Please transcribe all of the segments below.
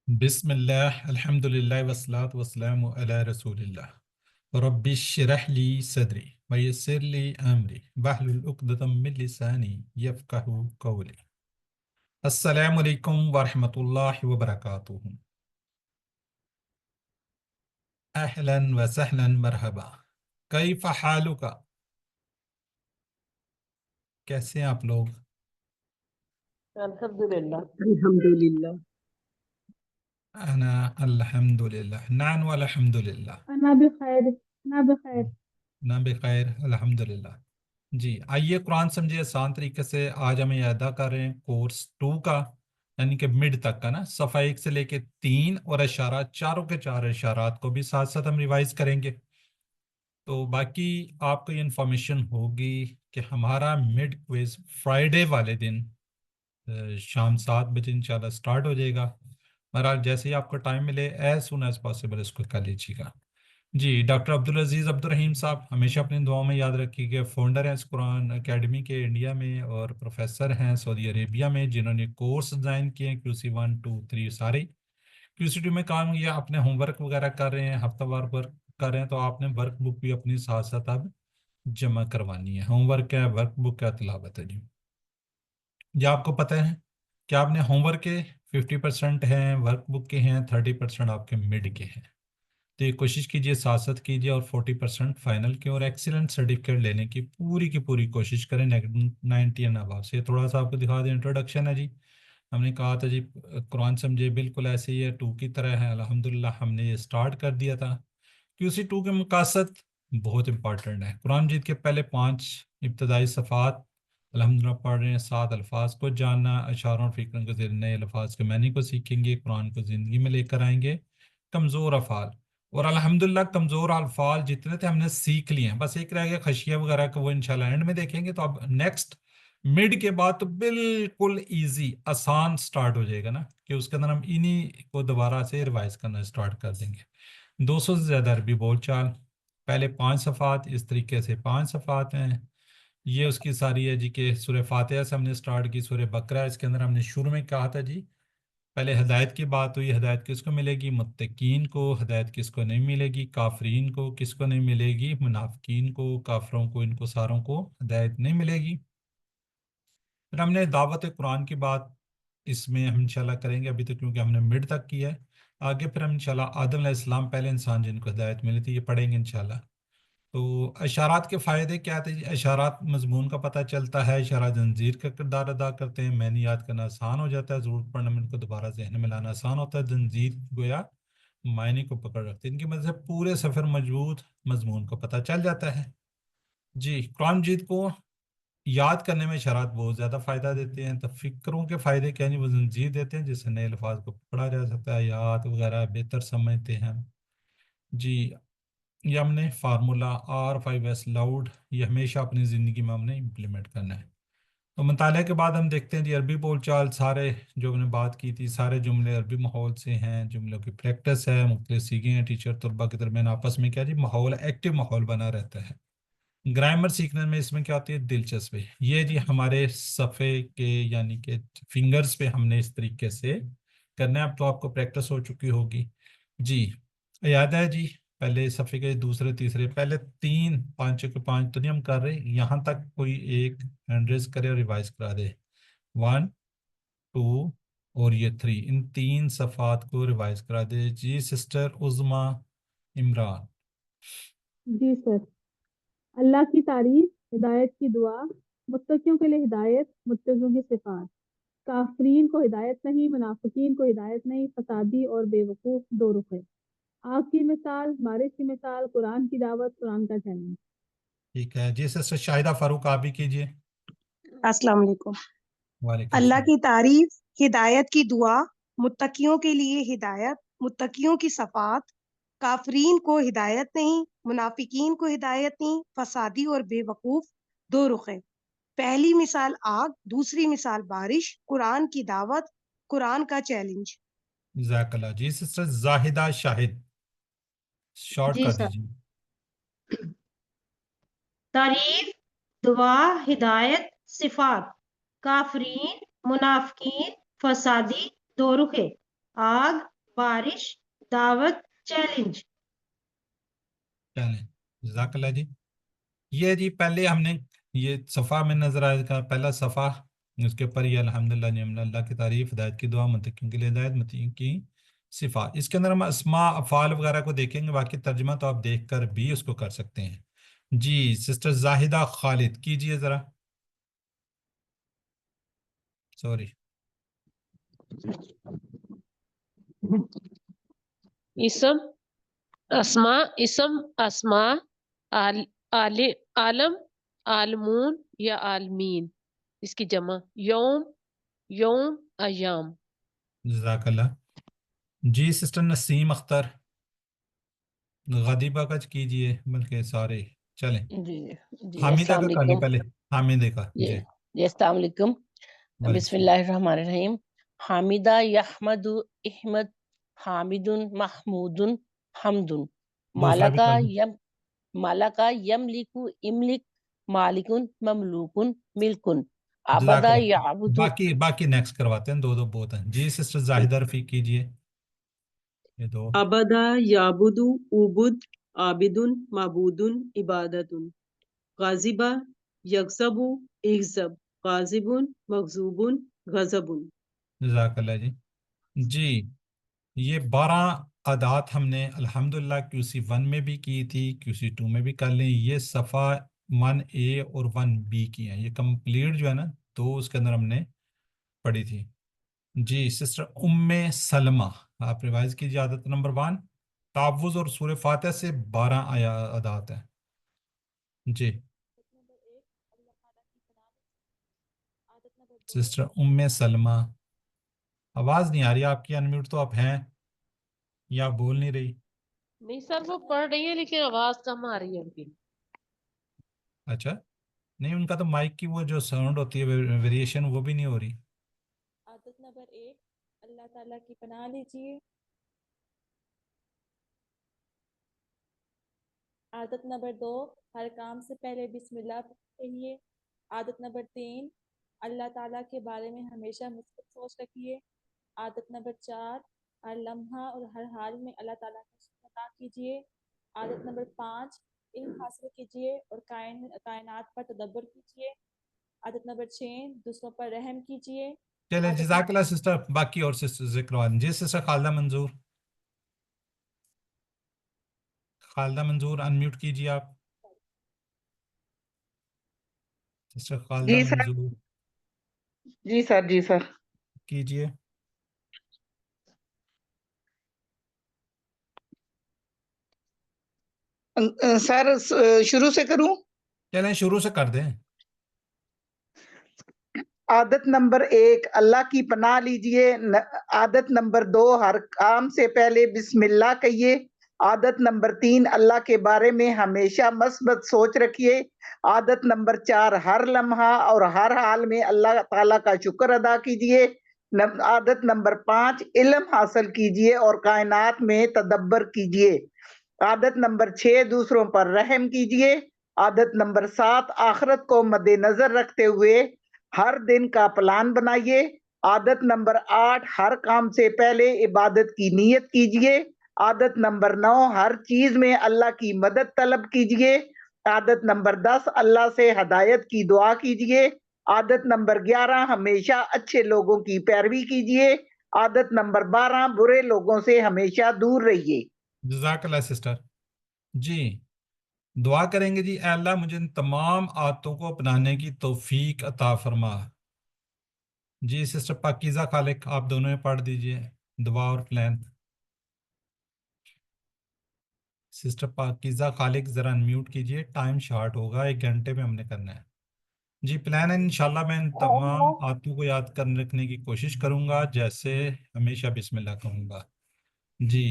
बिस्मिल्लाह अल्हम्दुलिल्लाह वस्सलातु वस्सलामु अला रसूलिल्लाह रब्बि इश्रह ली सदरी व यस्सिर ली अमरी वहलुल उक़दतम मिन लिसानी यफ़क़हू क़ौली। अस्सलामु अलैकुम व रहमतुल्लाहि व बरकातुहू। अहलन व सहलन मरहबा। कैफ़ हालुका, कैसे हैं आप लोग? अल्हम्दुलिल्लाह अल्हम्दुलिल्लाह। अना अल्हम्दुलिल्लाह, नान व अल्हम्दुलिल्लाह। अना भी खैर, अना भी खैर। ना बेखैर अल्हम्दुलिल्लाह। जी आइए कुरान समझिए आसान तरीके से। आज हमें अदा कर रहे हैं कोर्स 2 का, यानी कि मिड तक का ना, सफ़ा 1 से लेके 3 और इशारा चारों के चार इशारात को भी साथ साथ हम रिवाइज करेंगे। तो बाकी आपको ये इन्फॉर्मेशन होगी कि हमारा मिड क्विज फ्राइडे वाले दिन शाम 7 बजे इंशाल्लाह स्टार्ट हो जाएगा। बहरहाल जैसे ही आपको टाइम मिले एज सुन एज पॉसिबल इसको कर लीजिएगा। जी डॉक्टर अब्दुल अजीज़ अब्दुल रहीम साहब हमेशा अपनी दुआओं में याद रखिएगा। फाउंडर हैं इस कुरान एकेडमी के इंडिया में और प्रोफेसर हैं सऊदी अरेबिया में, जिन्होंने कोर्स डिज़ाइन किए हैं QC 1 2 3 सारे। QC 2 में काम किया, अपने होमवर्क वगैरह कर रहे हैं, हफ्तावार वर्क कर रहे हैं, तो आपने वर्क बुक भी अपनी साथ साथ अब जमा करवानी है। होमवर्क है, वर्क बुक क्या तिलावत है जी। या आपको पता है कि आपने होमवर्क के 50% हैं, वर्क बुक के हैं, 30% आपके मिड के हैं। तो ये कोशिश कीजिए, साथ साथ कीजिए और 40% फाइनल के और एक्सीलेंट सर्टिफिकेट लेने की पूरी कोशिश करें 90 एंड अबव से। थोड़ा सा आपको दिखा दें, इंट्रोडक्शन है जी। हमने कहा था जी कुरान समझे बिल्कुल ऐसे ही है, 2 की तरह है। अल्हम्दुलिल्लाह हमने ये स्टार्ट कर दिया था। QC 2 के मकासद बहुत इंपॉर्टेंट है। कुरान मजीद के पहले 5 इब्तदाई सफ़ात अल्हम्दुलिल्लाह पढ़ रहे हैं। 7 अल्फाज को जानना, अशारों और फ़िक्रों के ज़रिए नए अल्फाज के मानी को सीखेंगे, कुरान को ज़िंदगी में लेकर आएंगे। कमज़ोर अफ़ाल, और अल्हम्दुलिल्लाह कमज़ोर अल्फाज जितने थे हमने सीख लिए हैं, बस एक रह गया खशिया वगैरह का, वो इंशाल्लाह एंड में देखेंगे। तो अब नेक्स्ट मिड के बाद तो बिल्कुल इजी आसान स्टार्ट हो जाएगा ना, कि उसके अंदर हम इन्हीं को दोबारा से रिवाइज करना स्टार्ट कर देंगे। 200 से ज़्यादा अरबी बोलचाल, पहले 5 सफ़ात, इस तरीके से 5 सफ़ात हैं। ये उसकी सारी है जी के सूरह फातिहा से हमने स्टार्ट की। सूरह बकरा, इसके अंदर हमने शुरू में कहा था जी, पहले हिदायत की बात हुई। हिदायत किसको मिलेगी? मुत्तकीन को। हिदायत किसको नहीं मिलेगी? काफरीन को। किसको नहीं मिलेगी? मुनाफिकीन को, काफरों को, इनको सारों को हिदायत नहीं मिलेगी। फिर हमने दावत कुरान की बात इसमें हम इंशाल्लाह करेंगे, अभी तो क्योंकि हमने मिड तक किया है। आगे फिर हम इंशाल्लाह आदम अलैहिस्सलाम पहले इंसान जिनको हिदायत मिली थी, ये पढ़ेंगे इंशाल्लाह। तो इशारात के फ़ायदे क्या थे जी? इशारात मजमून का पता चलता है, इशारा जंजीर का किरदार अदा करते हैं, मैंने याद करना आसान हो जाता है, ज़रूरत पड़ने में इनको दोबारा जहन में लाना आसान होता है। जंजीर गोया मायने को पकड़ रखते हैं, इनकी मदद से पूरे सफ़र मजबूत मजमून को पता चल जाता है। जी कुरान मजीद को याद करने में इशारात बहुत ज़्यादा फ़ायदा देते हैं। तो फ़िक्रों के फ़ायदे क्या हैं? वो जंजीर देते हैं जिससे नए अल्फाज को पकड़ा जा सकता है, याद वगैरह बेहतर समझते हैं हम। जी ये हमने फार्मूला R5S लाउड ये हमेशा अपनी ज़िंदगी में हमने इम्प्लीमेंट करना है। तो मुताले के बाद हम देखते हैं जी अरबी बोलचाल, सारे जो हमने बात की थी सारे जुमले अरबी माहौल से हैं। जुमलों की प्रैक्टिस है, मुख्तलिफ सीखे हैं, टीचर तलबा के दरमियान आपस में क्या जी माहौल, एक्टिव माहौल बना रहता है। ग्रामर सीखने में इसमें क्या होती है? दिलचस्पी। ये जी हमारे सफ़े के यानी कि फिंगर्स पे हमने इस तरीके से करना है। अब तो आपको प्रैक्टिस हो चुकी होगी जी, याद है जी। पहले सफ़े के दूसरे तीसरे, पहले 3 5 के 5 तो नहीं हम कर रहे, यहाँ तक कोई एक हैंड रेज करे और रिवाइज करा दे। 1 2 और ये 3, इन 3 सफ़ात को रिवाइज करा दे जी सिस्टर उज़मा इमरान। जी सर। अल्लाह की तारीफ, हिदायत की दुआ, मुत्तकियों के लिए हिदायत, मुत्तकियों की सिफात। काफरीन को हिदायत नहीं, मुनाफिकीन को हिदायत नहीं, फसादी और बेवकूफ दो रुख है। आग की मिसाल, बारिश की मिसाल, कुरान की दावत, कुरान का चैलेंज। ठीक है जी सिस्टर शाहिदा फारूक, आप भी कीजिए। अस्सलाम वालेकुम। वालेकुम अल्लाह सलाम। की तारीफ, हिदायत की दुआ, मुत्तकियों के लिए हिदायत, मुत्तकियों की सफात, काफरीन को हिदायत नहीं, मुनाफिकीन को हिदायत नहीं, फसादी और बेवकूफ दो रुख है। पहली मिसाल आग, दूसरी मिसाल बारिश, कुरान की दावत, कुरान का चैलेंज। जज़ाकल्लाह जी सिस्टर जाहिदा शाहिद, शॉर्ट जी कर सर। दीजिए। तारीफ, दुआ, हिदायत, सिफात, काफरीन, मुनाफिकीन, फसादी, दो रुखे। आग, बारिश, दावत, चैलेंज। चलें, जज़ाकल्लाह जी। ये जी पहले हमने ये सफ़ा में नजर आएगा, पहला सफ़ा, उसके ऊपर ये अल्हम्दुलिल्लाह निअमत अल्लाह की तारीफ, हिदायत की दुआ, मुत्तकीन के लिए हिदायत, मुत्तकीन की सिफा। इसके अंदर हम अस्मा अफ़ाल वगैरह को देखेंगे, बाकी तर्जुमा तो आप देख कर भी उसको कर सकते हैं। जी सिस्टर जाहिदा खालिद कीजिए ज़रा, सॉरी। इसम अस्मा, इसम अस्मा, आल, आले, आलम, आलमून या आलमीन, इसकी जमा यौम, यौम, अयाम। जज़ाकल्लाह जी। सिस्टर नसीम अख्तर गदीबा का कीजिए, बल्कि सारे चलें। जी जी हामिदा अस्सलाम का कर लें वालेकुम। पहले, हामिदे का जी जी। जी अस्सलाम वालेकुम। वालेकुम। बिस्मिल्लाहिर्रहमानिर्रहीम। हामिदा यहमदु इहमद, हामिदुन महमूदुन हमदुन, दूसरा भी मालका कर लें। यम, मालका यमलिकु इमलिक, मालिकुन ममलूकुन मिल्कुन, आबदा जज़ाकल्लाह। याबुदु। बाकी बाकी नेक्स्ट करवाते हैं, दो दो बहुत हैं जी। सिस्टर जाहिदा रफीक कीजिए, ये दो। अबदा याबुदु उबुद, आबिदुन माबूदुन इबादतुन, गाजिबा यगजबु इगजब, गाजिबुन मगजूबुन गजबुन। जज़ाकल्लाह जी। जी ये 12 अदात हमने अल्हम्दुलिल्लाह QC1 में भी की थी, QC2 में भी कर लें। ये सफ़ा 1A और 1B की हैं, ये कंप्लीट जो है ना, तो उसके अंदर हमने पढ़ी थी। जी सिस्टर उम्मे सलमा, आप रिवाइज कीजिए आदत नंबर 1। तावुज़ और सूरह फातिहा से 12 आया अदात है जी। सिस्टर उम्मे सलमा, आवाज़ नहीं आ रही आपकी, अनम्यूट तो आप हैं या आप बोल नहीं रही? नहीं सर, वो पढ़ रही है लेकिन आवाज कम आ रही है उनकी। अच्छा, नहीं उनका तो माइक की वो जो साउंड होती है वेरिएशन, वो भी नहीं हो रही। आदत नंबर 1, अल्लाह ताला की पनाह लीजिए। आदत नंबर 2, हर काम से पहले बिस्मिल्लाह कहिए। आदत नंबर 3, अल्लाह ताला के बारे में हमेशा मुस्बत सोच रखिए। आदत नंबर 4, हर लम्हा और हर हाल में अल्लाह ताला का शुक्र अदा कीजिए। आदत नंबर 5, इल्म हासिल कीजिए और कायनात पर तदब्बर कीजिए। आदत नंबर 6, दूसरों पर रहम कीजिए। चले आदत जज़ाकल्लाह सिस्टर, बाकी और सिस्टर जिक्र जी। सिस्टर खालिदा मंजूर, खालिदा मंजूर अनम्यूट कीजिए आप। सिस्टर खालिदा जी सर, मंजूर जी सर, जी सर। कीजिए। सर शुरू से करूं? चलें शुरू से कर दें। आदत नंबर 1, अल्लाह की पनाह लीजिए। आदत नंबर 2, हर काम से पहले बिस्मिल्लाह कहिए। आदत नंबर 3, अल्लाह के बारे में हमेशा मस्बत सोच रखिए। आदत नंबर 4, हर लम्हा और हर हाल में अल्लाह ताला का शुक्र अदा कीजिए। आदत नंबर 5, इल्म हासिल कीजिए और कायनात में तदब्बर कीजिए। आदत नंबर 6, दूसरों पर रहम कीजिए। आदत नंबर 7, आखिरत को मद्देनजर रखते हुए हर दिन का प्लान बनाइए। आदत नंबर 8, हर काम से पहले इबादत की नीयत कीजिए। आदत नंबर 9, हर चीज में अल्लाह की मदद तलब कीजिए। आदत नंबर 10, अल्लाह से हदायत की दुआ कीजिए। आदत नंबर 11, हमेशा अच्छे लोगों की पैरवी कीजिए। आदत नंबर 12, बुरे लोगों से हमेशा दूर रहिए। जज़ाकल्लाह सिस्टर जी। दुआ करेंगे जी, ऐ अल्लाह मुझे इन तमाम आदतों को अपनाने की तौफीक अता फरमा। जी सिस्टर पाकीज़ा खालिक, आप दोनों में पढ़ दीजिए दुआ और प्लान। सिस्टर पाकीज़ा खालिक ज़रा अनम्यूट कीजिए, टाइम शॉर्ट होगा, 1 घंटे में हमने करना है जी। प्लान है इंशाल्लाह मैं इन तमाम आदतों को याद कर रखने की कोशिश करूंगा, जैसे हमेशा बिस्मिल्लाह कहूँगा जी।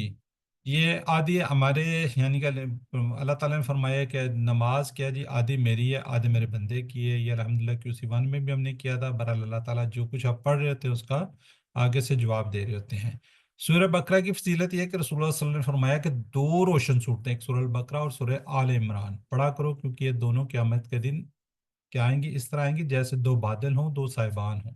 ये आदि हमारे यानी कि अल्लाह ताला ने फरमाया कि नमाज क्या है जी, आदि मेरी है, आदि मेरे बंदे की है। ये अल्हम्दुलिल्लाह QC1 में भी हमने किया था। बहरहाल अल्लाह ताला जो कुछ आप पढ़ रहे होते हैं उसका आगे से जवाब दे रहे होते हैं। सूरह बकरा की फजीलत ये है कि रसूलुल्लाह सल्लल्लाहु अलैहि वसल्लम ने फरमाया कि 2 रोशन सूरतें, एक सूरह बकरा और सूरह आल इमरान पढ़ा करो, क्योंकि ये दोनों क़यामत के दिन क्या आएंगी, इस तरह आएंगी जैसे 2 बादल हों, 2 साहिबान हों।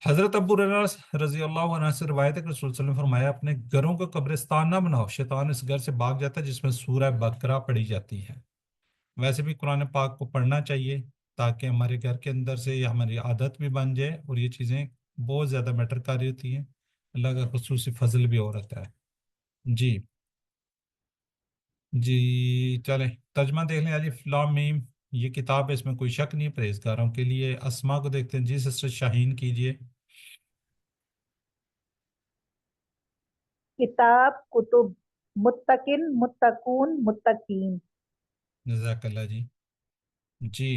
حضرت ابو ہریرہ رضی اللہ عنہ سے روایت ہے کہ رسول صلی اللہ علیہ وسلم نے فرمایا اپنے گھروں کو قبرستان نہ بناؤ، شیطان اس گھر سے بھاگ جاتا ہے جس میں سورہ بقرہ پڑھی جاتی ہے۔ ویسے بھی قرآن پاک کو پڑھنا چاہیے تاکہ ہمارے گھر کے اندر سے یہ ہماری عادت بھی بن جائے، اور یہ چیزیں بہت زیادہ میٹر کاری ہوتی ہیں، اللہ کا خصوصی فضل بھی ہو رہتا ہے۔ جی جی چلیں ترجمہ دیکھ لیں۔ الف لام میم، یہ کتاب ہے، اس میں کوئی شک نہیں، پرہیزگاروں کے لیے۔ اسما کو دیکھتے ہیں، جی سسٹر شاہین کیجئے۔ کتاب کتب متقن متقون متقین۔ جزاک اللہ جی۔ جی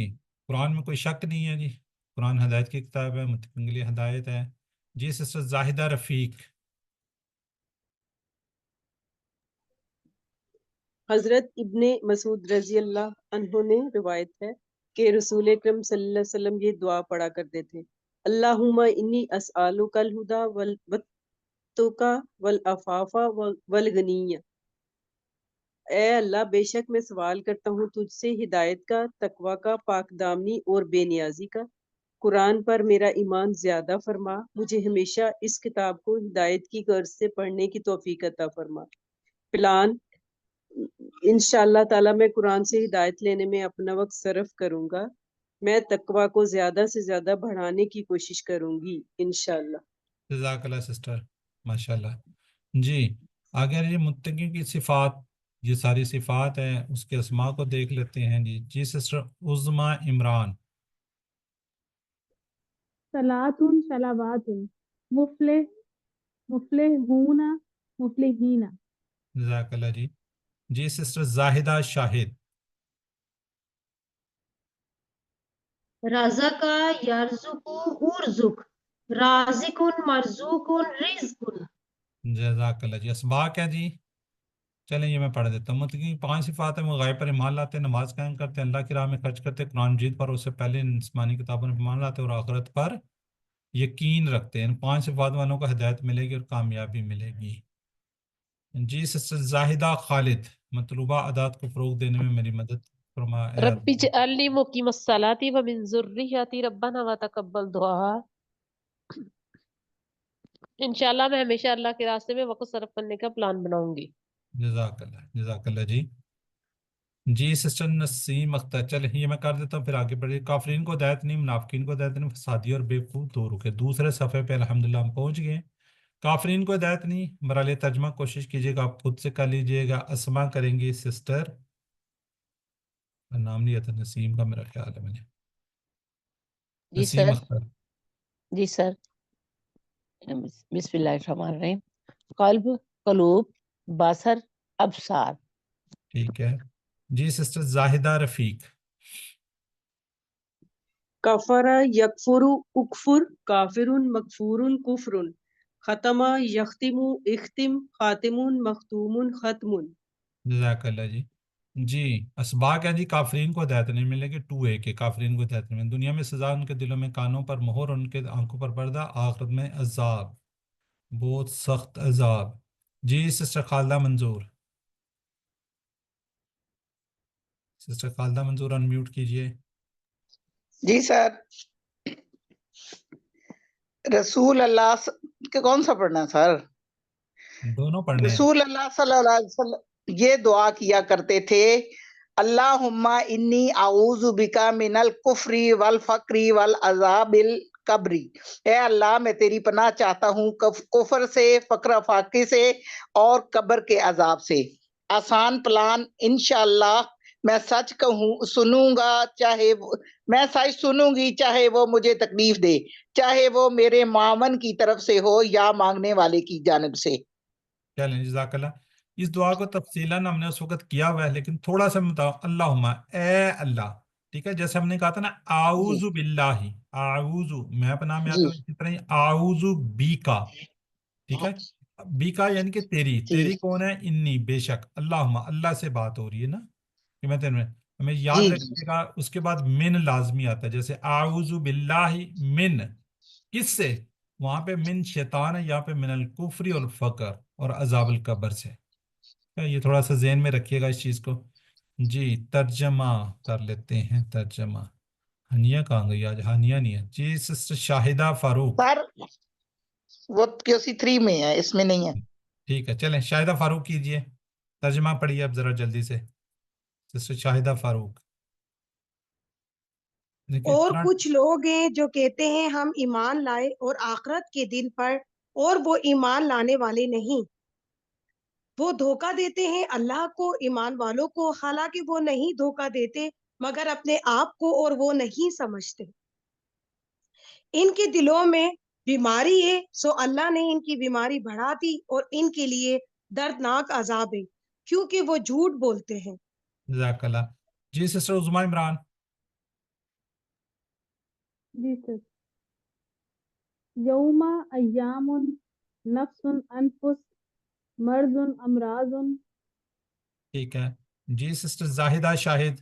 قرآن میں کوئی شک نہیں ہے جی، قرآن ہدایت کی کتاب ہے، متقین کے لیے ہدایت ہے۔ جی سسٹر زاہدہ رفیق۔ حضرت ابن مسعود رضی اللہ عنہ نے روایت ہے کہ رسول اکرم صلی اللہ علیہ وسلم یہ دعا پڑھا کرتے تھے: اللہم انی اسألک الہدی والتقی والعفاف والغنی۔ اے اللہ، بے شک میں سوال کرتا ہوں تجھ سے ہدایت کا، تقوی کا، پاک دامنی اور بے نیازی کا۔ قرآن پر میرا ایمان زیادہ فرما، مجھے ہمیشہ اس کتاب کو ہدایت کی غرض سے پڑھنے کی توفیق عطا فرما۔ پلان: انشاءاللہ تعالی میں قرآن سے ہدایت لینے میں اپنا وقت صرف کروں گا۔ میں تقوی کو زیادہ سے زیادہ بڑھانے کی کوشش کروں گی انشاءاللہ۔ جزاک اللہ سسٹر، ماشاءاللہ۔ جی آگے یہ متقین کی صفات، یہ ساری صفات ہیں، اس کے اسماء کو دیکھ لیتے ہیں۔ جی سسٹر عظما عمران۔ صلاتن صلواتن مفلح مفلحون مفلحین۔ جزاک اللہ جی۔ جی سسٹر زاہدہ شاہد۔ رزق یرزق ارزق رازق مرزوق رزق۔ جزاک اللہ جی۔ اسباق ہے جی، چلیں یہ میں پڑھ دیتا ہوں۔ متقین 5 صفات ہیں: وہ غیب پر ایمان لاتے ہیں، نماز قائم کرتے ہیں، اللہ کی راہ میں خرچ کرتے ہیں، قرآن مجید پر اس سے پہلے آسمانی کتابوں میں ایمان لاتے ہیں، اور آخرت پر یقین رکھتے ہیں۔ ان 5 صفات والوں کو ہدایت ملے گی اور کامیابی ملے گی۔ جی سسٹر زاہدہ خالد۔ مطلوبہ عادات کو فروغ دینے میں میری مدد فرما اے رب اللہ۔ اجعلنی مقیم الصلاۃ ومن ذریتی ربنا وتقبل دعا۔ انشاءاللہ میں ہمیشہ اللہ کے راستے میں وقت صرف کرنے کا پلان بناؤں گی۔ جزاک اللہ، جزاک اللہ جی۔ جی سسٹر نسیم اختر، چلیں یہ میں کر دیتا ہوں، پھر آگے بڑھیے۔ کافرین کو ہدایت نہیں، منافقین کو ہدایت نہیں، فسادی اور بیوقوف دو رکے۔ دوسرے صفحے پہ الحمدللہ ہم پہنچ گئے۔ کافرین کو ہدایت نہیں، برحال ترجمہ کوشش کیجیے گا، آپ خود سے کر لیجیے گا۔ اسما کریں گی سسٹر، نام لیا تھا نسیم کا میرا خیال ہے میں نے، جی نسیم سر، اختر۔ جی سر۔ بسم اللہ الرحمن الرحیم۔ قلب، قلوب، بصر، ابصار۔ ٹھیک ہے جی سسٹر زاہدہ رفیق۔ کفر یکفر اکفر کافر مکفور کفر ختم یختم اختم خاتم مختوم ختم۔ جزاک اللہ جی۔ جی اسباق ہے جی، کافرین کو ہدایت نہیں ملے گی، 2A کے کافرین کو ہدایت نہیں ملے گی۔ دنیا میں سزا، ان کے دلوں میں کانوں پر مہر، ان کے آنکھوں پر پردہ، آخرت میں عذاب، بہت سخت عذاب۔ جی سسٹر خالدہ منظور۔ سسٹر خالدہ منظور انمیوٹ کیجئے۔ جی سر، رسول اللہ کون سا پڑھنا ہے سر؟ دونوں پڑھنے ہیں۔ رسول اللہ صلی اللہ علیہ وسلم یہ دعا کیا کرتے تھے: اللہم انی اعوذ بکا من الکفر والفقر والعذاب القبری۔ اے اللہ میں تیری پناہ چاہتا ہوں کفر سے، فقر فاقے سے اور قبر کے عذاب سے۔ آسان پلان: انشاءاللہ میں سچ سنوں گا، میں سچ سنوں گی، چاہے وہ مجھے تکلیف دے، چاہے وہ میرے معاون کی طرف سے ہو یا مانگنے والے کی جانب سے۔ چلیں جزاک اللہ۔ اس دعا کو تفصیلاً ہم نے اس وقت کیا ہوا ہے، لیکن تھوڑا سا بتاؤ۔ اللہم، اے اللہ، ٹھیک ہے، جیسے ہم نے کہا تھا نا اعوذ باللہ، اعوذ میں پناہ میں آتا ہوں، اسی طرح ہی اعوذ بیکا، ٹھیک ہے، بیکا یعنی کہ تیری کون ہے؟ انی، بے شک، اللہم اللہ سے بات ہو رہی ہے نا، کہ میں تیرے میں، ہمیں یاد رکھیے گا اس کے بعد من لازمی آتا ہے، جیسے اعوذ باللہ من، کس سے؟ وہاں پہ من شیطان ہے، یہاں پہ من الکفر والفقر اور عذاب القبر سے۔ یہ تھوڑا سا ذہن میں رکھیے گا اس چیز کو۔ جی ترجمہ کر لیتے ہیں، ترجمہ ہانیہ کہاں گئی آج؟ ہانیہ نہیں ہے جی. سسٹر شاہدہ فاروق. سر وہ QC3 میں ہے، اس میں نہیں ہے. ٹھیک ہے چلیں شاہدہ فاروق کیجئے، ترجمہ پڑھیے اب ذرا جلدی سے. سسٹر شاہدہ فاروق. دیکھیں اور اتنا کچھ لوگ ہیں جو کہتے ہیں ہم ایمان لائے اور آخرت کے دن پر، اور وہ ایمان لانے والے نہیں. وہ دھوکہ دیتے ہیں اللہ کو، ایمان والوں کو، حالانکہ وہ نہیں دھوکہ دیتے مگر اپنے آپ کو، اور وہ نہیں سمجھتے. ان کے دلوں میں بیماری ہے، سو اللہ نے ان کی بیماری بڑھا دی، اور ان کے لیے دردناک عذاب ہے کیونکہ وہ جھوٹ بولتے ہیں. جزاک اللہ. جی سسٹر عظمیٰ عمران. جی سر. یوم ایام نفس انفس مرض امراض. ٹھیک ہے جی سسٹر زاہدہ شاہد.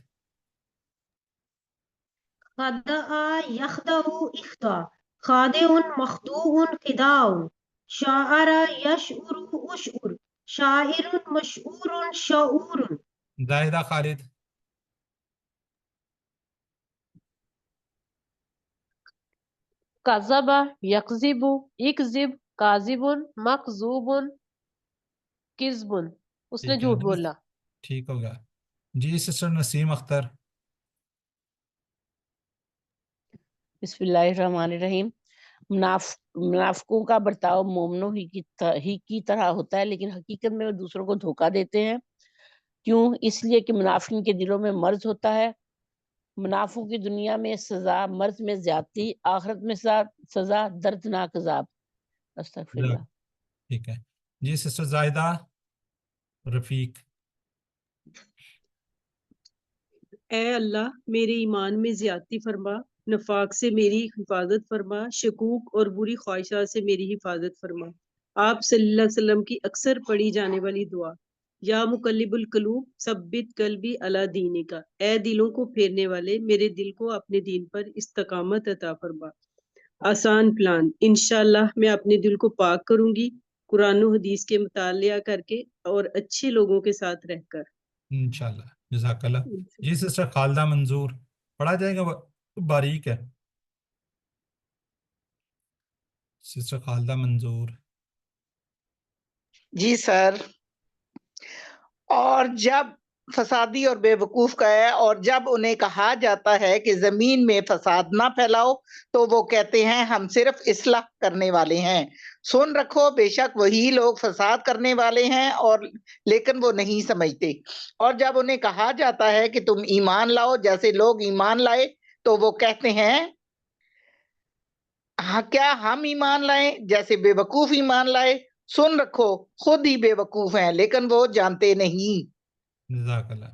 خدع يخدع إخدع خادع مخدوع خداع شاعر يشعر أشعر شاعر مشعور شعور. زاہدہ خالد. کذب یکذب اکذب کاذب مکذوب کذب. اس نے ٹھیک ہے جھوٹ جی بولا. ٹھیک ہو گیا. جی سسٹر نسیم اختر. بسم اللہ الرحمن الرحیم. منافقوں کا برتاؤ مومنوں ہی کی طرح ہوتا ہے، لیکن حقیقت میں وہ دوسروں کو دھوکہ دیتے ہیں. کیوں؟ اس لیے کہ منافقین کے دلوں میں مرض ہوتا ہے. منافقوں کی دنیا میں سزا مرض میں زیادتی، آخرت میں سزا دردناک عذاب. استغفر اللہ. ٹھیک ہے جی سسٹر زاہدہ رفیق. اے اللہ میرے ایمان میں زیادتی فرما، نفاق سے میری حفاظت فرما، شکوک اور بری خواہشات سے میری حفاظت فرما. آپ صلی اللہ علیہ وسلم کی اکثر پڑھی جانے والی دعا، یا مقلب القلوب ثبت قلبی علی دینک. اے دلوں کو پھیرنے والے، میرے دل کو اپنے دین پر استقامت عطا فرما. آسان پلان، انشاءاللہ میں اپنے دل کو پاک کروں گی قرآن و حدیث کے مطالعہ کر کے اور اچھے لوگوں کے ساتھ رہ کر. انشاءاللہ. جزاک اللہ. جی سسٹر خالدہ منظور. پڑھا جائے گا باریک ہے. سسٹر خالدہ منظور. جی سر. اور جب فسادی اور بے وقوف کا ہے، اور جب انہیں کہا جاتا ہے کہ زمین میں فساد نہ پھیلاؤ تو وہ کہتے ہیں ہم صرف اصلاح کرنے والے ہیں. سن رکھو بے شک وہی لوگ فساد کرنے والے ہیں، اور لیکن وہ نہیں سمجھتے. اور جب انہیں کہا جاتا ہے کہ تم ایمان لاؤ جیسے لوگ ایمان لائے تو وہ کہتے ہیں ہاں کیا ہم ایمان لائیں جیسے بے وقوف ایمان لائے. سن رکھو خود ہی بے وقوف ہیں لیکن وہ جانتے نہیں. جزاک اللہ.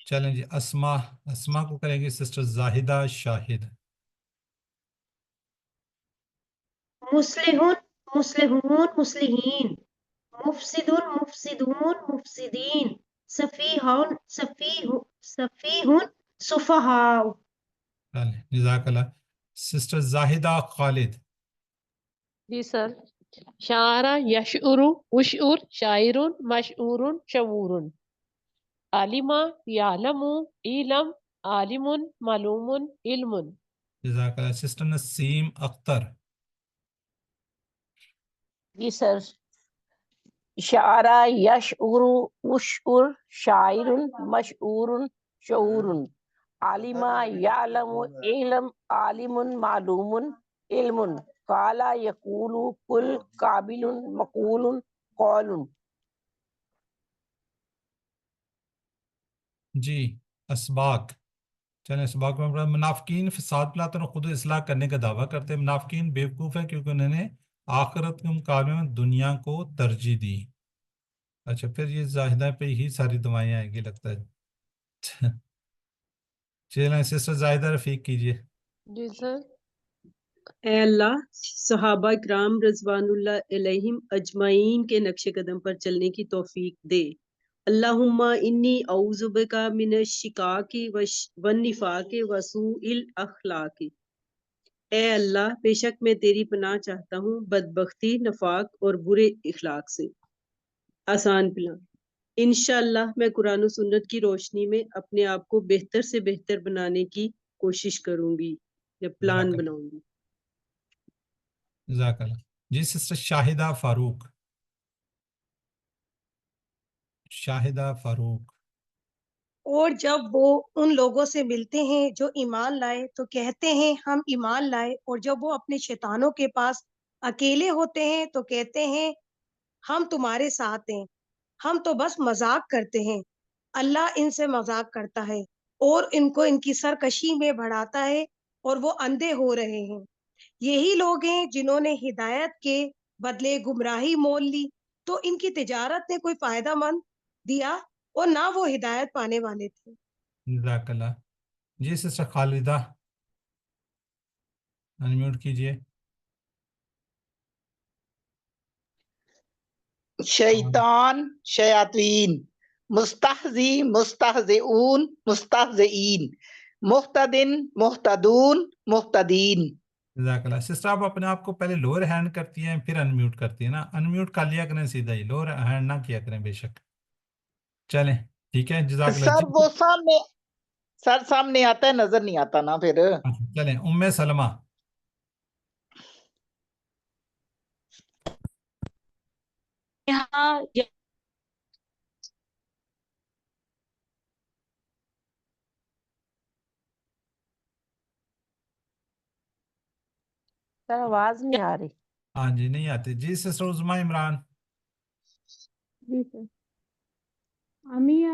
چلیں جی اسما کو کریں گے سسٹر زاہدہ شاہد. مصلحون مصلحون مصلحین مفسدون مفسدون مفسدین سفیہون سفیہون سفہاء. چلیں جزاک اللہ. سسٹر زاہدہ خالد. جی سر. شاعر یشعر اشعر شاعر مشعور شعور. عالم یعلم علم عالم معلوم علم. جزاک اللہ. سسٹر نسیم اختر. جی سر. شعرا یشعر اشعر شاعر مشعور شعور. عالم یعلم علم عالم معلوم علم. قال یقول قل قابل مقول قول. جی اسباق. چلیں اسباق میں منافقین فساد پھیلاتے ہیں اور خود اصلاح کرنے کا دعویٰ کرتے ہیں. منافقین بیوقوف ہیں کیونکہ انہوں نے آخرت کے مقابلے میں دنیا کو ترجیح دی. اچھا پھر یہ زاہدہ پہ ہی ساری دعائیں آئیں گی لگتا ہے. چلیں سسٹر زاہدہ رفیق کیجیے. جی سر. اے اللہ صحابہ کرام رضوان اللہ علیہم اجمعین کے نقش قدم پر چلنے کی توفیق دے. اللہم انی اعوذ بکا من الشقاق والنفاق وسوء الاخلاق. اے اللہ بے شک میں تیری پناہ چاہتا ہوں بدبختی، نفاق اور برے اخلاق سے. آسان پلان، انشاءاللہ میں قرآن و سنت کی روشنی میں اپنے آپ کو بہتر سے بہتر بنانے کی کوشش کروں گی یا پلان جزاک بناؤں گی. جزاک اللہ. جی سسٹر شاہدہ فاروق. شاہدہ فاروق. اور جب وہ ان لوگوں سے ملتے ہیں جو ایمان لائے تو کہتے ہیں ہم ایمان لائے، اور جب وہ اپنے شیطانوں کے پاس اکیلے ہوتے ہیں تو کہتے ہیں ہم تمہارے ساتھ ہیں، ہم تو بس مذاق کرتے ہیں. اللہ ان سے مذاق کرتا ہے اور ان کو ان کی سرکشی میں بڑھاتا ہے اور وہ اندھے ہو رہے ہیں. یہی لوگ ہیں جنہوں نے ہدایت کے بدلے گمراہی مول لی، تو ان کی تجارت نے کوئی فائدہ مند دیا اور نہ وہ ہدایت پانے والے تھے. جزاک اللہ. جی سسٹر خالدہ انمیوٹ کیجئے. شیطان شیاطین مستہزی مستہزئون مستہزئین محتدن محتدون محتدین. جزاک اللہ. سسٹر آپ اپنے آپ کو پہلے لوور ہینڈ کرتی ہیں پھر انمیوٹ کرتی ہیں نا، انمیوٹ کر لیا کریں سیدھا ہی، لوور ہینڈ نہ کیا کریں بے شک. چلیں ٹھیک ہے جزاک اللہ. سر جی وہ سامنے آتا ہے، نظر نہیں آتا نا پھر. چلیں ام سلمہ. یہاں سر آواز نہیں آ رہی. ہاں جی نہیں آتی. جی سسٹر عظمیٰ عمران. جی سر. امیہ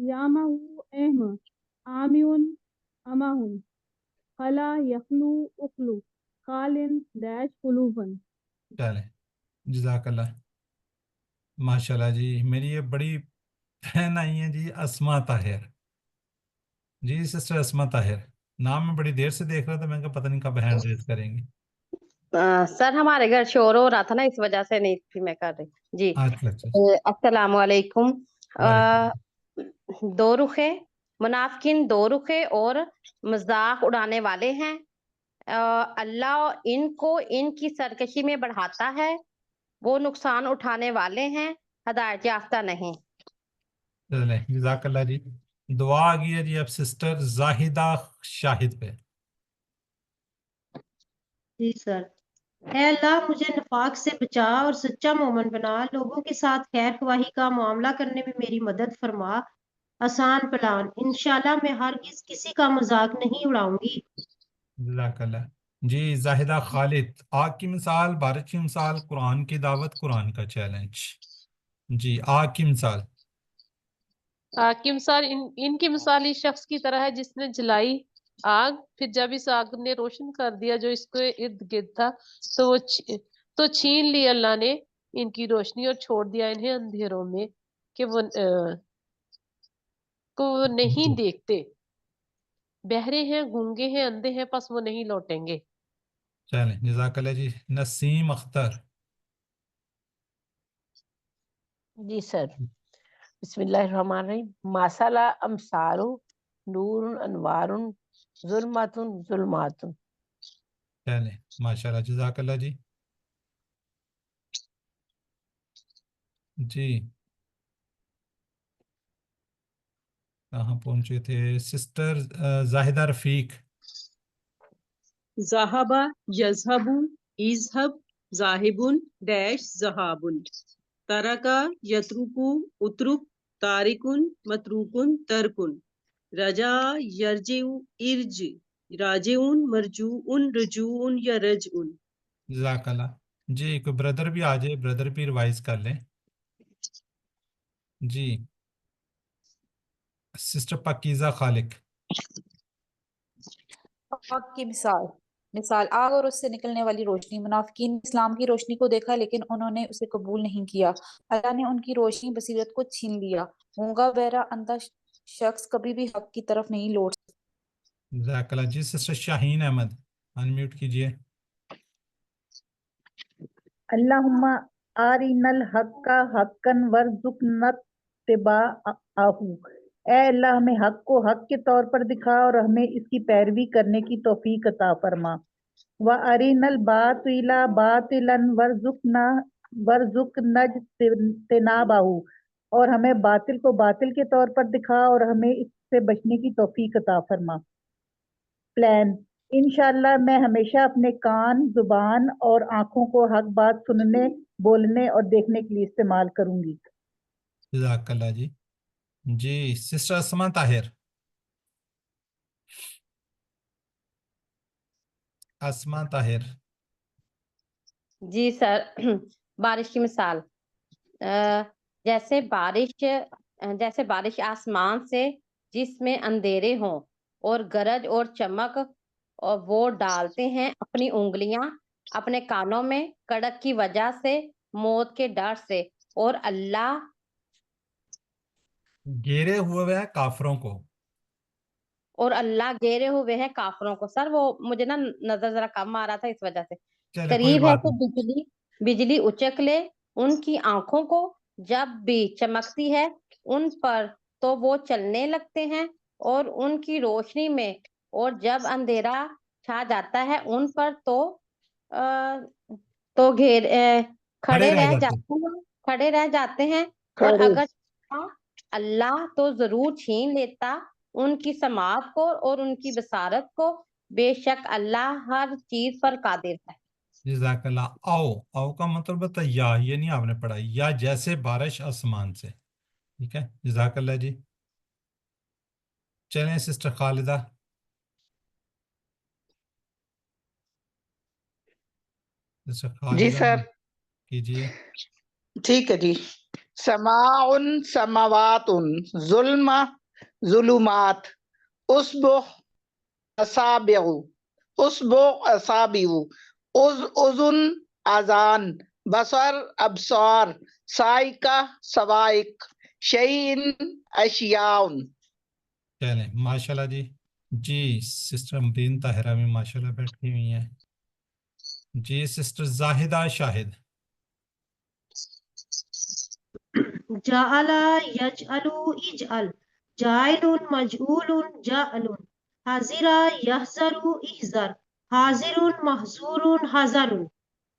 یامہ اہم آمیون امہن خلا یخلو اخلو خالن ڈیش قلوبن. چلیں جزاک اللہ. ماشاءاللہ جی میری یہ بڑی بہن آئی ہیں جی اسما طاہر. جی سسٹر اسما طاہر، نام میں بڑی دیر سے دیکھ رہا تھا، میں کہا پتہ نہیں کب ہینڈ ریز کریں گی. سر ہمارے گھر شور ہو رہا تھا نا، اس وجہ سے نہیں تھی میں کر رہی. جی اچھا اچھا. السلام علیکم. وعلیکم. دو رخے منافقین دو رخے اور مذاق اڑانے والے ہیں. اللہ ان کو ان کی سرکشی میں بڑھاتا ہے، وہ نقصان اٹھانے والے ہیں، ہدایت یافتہ نہیں. چلیں جزاک اللہ جی. دعا آ گئی ہے جی اب سسٹر زاہدہ شاہد پہ. جی سر. اے اللہ مجھے نفاق سے بچا اور سچا مومن بنا، لوگوں کے ساتھ خیر خواہی کا معاملہ کرنے میں میری مدد فرما. آسان پلان، انشاءاللہ میں ہرگز کسی کا مذاق نہیں اڑاؤں گی. جزاک اللہ. جی زاہدہ خالد. آگ کی مثال، بارش کی مثال، قرآن کی دعوت، قرآن کا چیلنج. جی آگ کی مثال. کی مثال ان کی مثال اس شخص کی طرح ہے جس نے جلائی آگ، پھر جب اس آگ نے روشن کر دیا جو اس کے ارد گرد تھا تو چھین لی اللہ نے ان کی روشنی اور چھوڑ دیا انہیں اندھیروں میں کہ وہ نہیں دیکھتے. بہرے ہیں، گونگے ہیں، اندھے ہیں، پس وہ نہیں لوٹیں گے. چلیں جزاک اللہ جی. نسیم اختر. جی سر. بسم اللہ الرحمن الرحیم. ماسالہ امثالو نور انوار ظلمات ظلمات. چلیں ماشاءاللہ جزاک اللہ جی. جی کہاں پہنچے تھے سسٹر زاہدہ رفیق. ذہبا یذہبو اذہب ذاہبن ڈیش ذہابن. ترکا یترکو اترک تارکن متروکن ترکن. رجا یرجع ارج راجعون مرجوعن رجوعن یا رجعن. جزاک اللہ. جی کوئی بردر بھی آ جائے، بردر بھی ریوائز کر لیں. جی سسٹر پاکیزہ خالق. آگ کی مثال آگ اور اس سے نکلنے والی روشنی. منافقین نے اسلام کی روشنی کو دیکھا لیکن انہوں نے اسے قبول نہیں کیا. اللہ نے ان کی روشنی بصیرت کو چھین لیا. گونگا بہرا اندھا شخص کبھی بھی حق کی طرف نہیں لوٹ سکتا. جزاک اللہ. جی سسٹر شاہین احمد انمیوٹ کیجئے. اللہم آرین الحق حقا وارزقنا اتباعہ. اے اللہ ہمیں حق کو حق کے طور پر دکھا اور ہمیں اس کی پیروی کرنے کی توفیق عطا فرما. وَأَرِنَا الْبَاطِلَ بَاطِلًا وَارْزُقْنَا اجْتِنَابَهُ. اور ہمیں باطل کو باطل کے طور پر دکھا اور ہمیں اس سے بچنے کی توفیق عطا فرما. plan. इंशाल्लाह मैं हमेशा अपने कान, जुबान और आंखों को हक बात सुनने, बोलने और देखने के लिए इस्तेमाल करूंगी. जज़ाकल्लाह जी. जी सिस्टर असमा ताहिर. असमा ताहिर. जी सर. बारिश की मिसाल. जैसे बारिश आसमान से जिसमें अंधेरे हों और गरज और चमक, और वो डालते हैं अपनी उंगलियां अपने कानों में कड़क की वजह से, मौत के डर से, और अल्लाह घेरे हुए हैं काफरों को. घेरे हुए हैं काफरों को. सर वो मुझे ना नजर जरा कम आ रहा था, इस वजह से. चले कोई करीब है बात कि नहीं. बिजली उचक ले उनकी आंखों को, जब भी चमकती है उन पर तो वो चलने लगते हैं, और उनकी रोशनी में, और जब अंधेरा छा जाता है उन पर अ, तो खड़े रह जाते. खड़े रह जाते हैं. और खड़े. अगर अल्लाह तो जरूर छीन लेता उनकी समात को और उनकी बसारत को. बेशक अल्लाह हर चीज पर कादिर है. जज़ाकल्लाह. आओ आओ का मतलब होता है या, ये नहीं आपने पढ़ा, या जैसे बारिश आसमान से. ठीक है, जज़ाकल्लाह जी. चलें सिस्टर खालिदा. सिस्टर जी खालिदा सर. कीजिए. ठीक है जी. समाउन समावातुन जुल्मा जुलुमात उसबुह असाबिउ असाबिउ उजुन अजान बसर अबसार साइका सवाइक शैइन अशियाउन. चलें माशाल्लाह जी. जी सिस्टर मदीन ताहिरा भी माशाल्लाह बैठी हुई हैं. जी सिस्टर जाहिदा शाहिद. जाअला यजअलु इजअल, जाइलुन मजऊलुन जाअलुन, हाजिरा यहजरु इहजर, हाजिरुन महजूरुन हजरुन.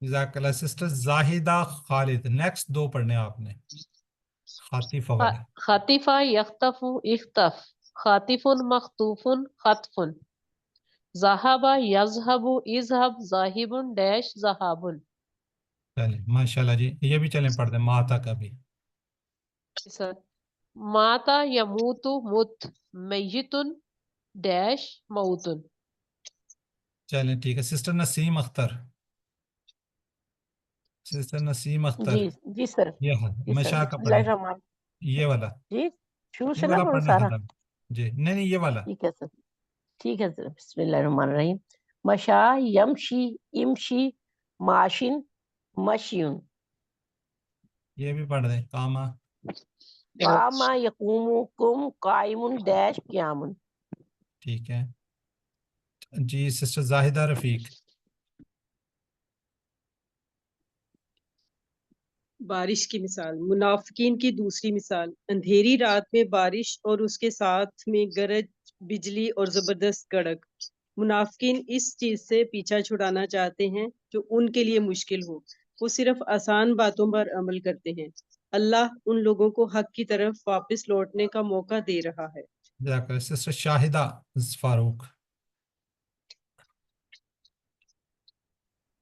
जज़ाकल्लाह. सिस्टर जाहिदा खालिद. नेक्स्ट दो पढ़ने आपने. खातिफ वाला. खातिफा यख्तफु इख्तफ, खातिफुन मख्तूफुन खतफुन, ज़हाबा यज़हबु इज़हब, ज़ाहिबुन डैश ज़हाबुन. चलें माशाल्लाह जी. ये भी चलें पढ़ दें माता का भी. सर माता यमूतु मुत, मय्यितुन डैश मऊतुन. चलें ठीक है. सिस्टर नसीम अख्तर. सिस्टर नसीम अख्तर. जी सर. ये हाँ जी सर. मशा का पढ़ें. बिस्मिल्लाहिर्रहमान. ये वाला. जी शुरू ये से ना वाला पढ़ूं पढ़ना सारा. खत्म. जी नहीं ये वाला. ठीक है सर. ठीक है सर. बिस्मिल्लाहिर्रहमानिर्रहीम. मशा यमशी इमशी माशिन मशियुन. ये भी पढ़ दें कामा. कामा यकूमु कुम काइमुन डैश क़ियामुन. ठीक है जी. सिस्टर जाहिदा रफीक. बारिश की मिसाल. मुनाफिकीन की दूसरी मिसाल. अंधेरी रात में बारिश और उसके साथ में गरज, बिजली और जबरदस्त कड़क. मुनाफिकीन इस चीज से पीछा छुड़ाना चाहते हैं जो उनके लिए मुश्किल हो. वो सिर्फ आसान बातों पर अमल करते हैं. अल्लाह उन लोगों को हक की तरफ वापस लौटने का मौका दे रहा है. जाकर सिस्टर शाहिदा फारूक.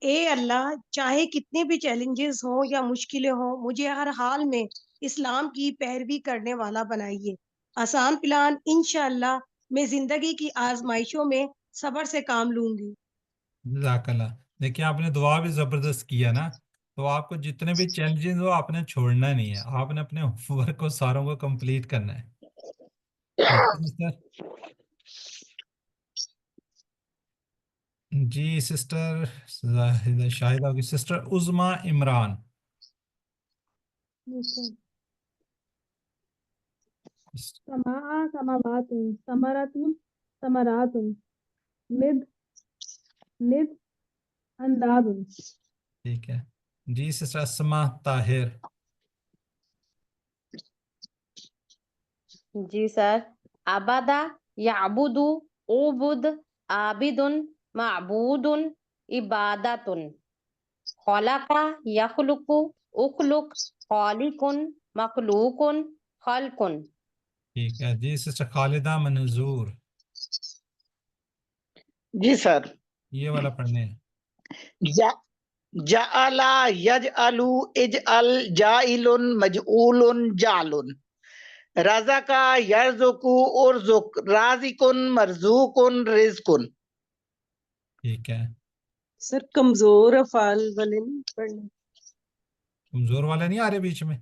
ए अल्लाह, चाहे कितने भी चैलेंजेस हों या मुश्किलें हों, मुझे हर हाल में इस्लाम की पैरवी करने वाला बनाइए. आसान प्लान. इंशाअल्लाह मैं जिंदगी की आजमाइशों में सब्र से काम लूंगी. जज़ाकल्लाह. देखिए आपने दुआ भी जबरदस्त किया ना. तो आपको जितने भी चैलेंजेस हो आपने छोड़ना नहीं है. आपने अपने वर्क को सारों को कंप्लीट करना है. ठीक है सिस्टर. जी सिस्टर जाहिदा शाहिदा की सिस्टर उज़मा इमरान. समा समावातुन समरातुन समरातुन, निद निद अंदादुन. ठीक है जी. सिस्टर असमा ताहिर. जी सर. अबदा याबुदु उबुद, आबिदुन माबूदुन, इबादतुन. खलका यखलुकु उखलुक, खालिकुन मखलूकुन, खल्कुन. ठीक है जी. सिस्टर खालिदा मंजूर. जी सर। ये वाला पढ़ने हैं। जा जाअला यजअलु इजअल जाइलुन मजऊलुन जालुन रज़का यरज़ुकु उर्ज़ुक राज़िकुन मरज़ूकुन रिज़्कुन। ठीक है। सर कमजोर अफाल वाले नहीं पढ़ने? कमजोर वाले नहीं आ रहे बीच में?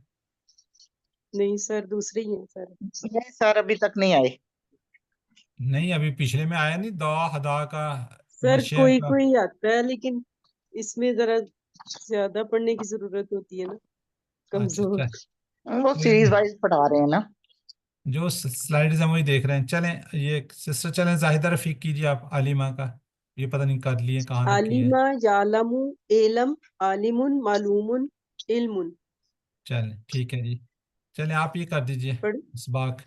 नहीं सर, दूसरे ही हैं सर। नहीं सर, अभी तक नहीं आए। नहीं, अभी पिछले में आया नहीं, दवा हदा का, सर मशया कोई का। कोई आता है, लेकिन इसमें जरा ज्यादा पढ़ने की जरूरत होती है ना, अच्छा कमजोर। अच्छा, वो कोई सीरीज नहीं, वाइज पढ़ा रहे हैं ना। जो स्लाइड्स हम वही देख रहे हैं। चलें, ये सिस्टर चलें, जाहिदा रफीक कीजिए आप आलिमा का। ये पता नहीं कर लिए कहाँ तक किए। आलिमा यालमु एलम आलिमुन मालूमुन इल्मुन। चलें ठीक है जी, चलें आप ये कर दीजिए पढ़। इसबाक।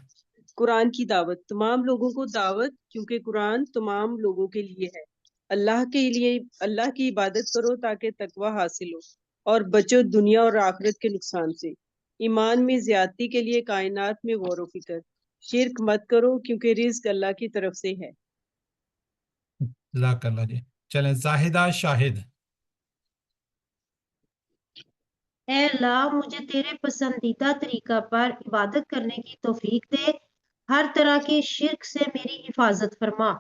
कुरान की दावत, तमाम लोगों को दावत, क्योंकि कुरान तमाम लोगों के लिए है। अल्लाह के लिए, अल्लाह की इबादत करो ताकि तकवा हासिल हो, और बचो दुनिया और आखिरत के नुकसान से। ईमान में ज्यादती के लिए कायनात में गौर व फिक्र। शिरक मत करो क्योंकि रिज्क अल्लाह की तरफ से है। जज़ाकल्लाह जी। चलें, जाहिदा शाहिद। ऐ अल्लाह मुझे तेरे पसंदीदा तरीका पर इबादत करने की तौफीक दे, हर तरह के शिर्क से मेरी हिफाजत फरमा।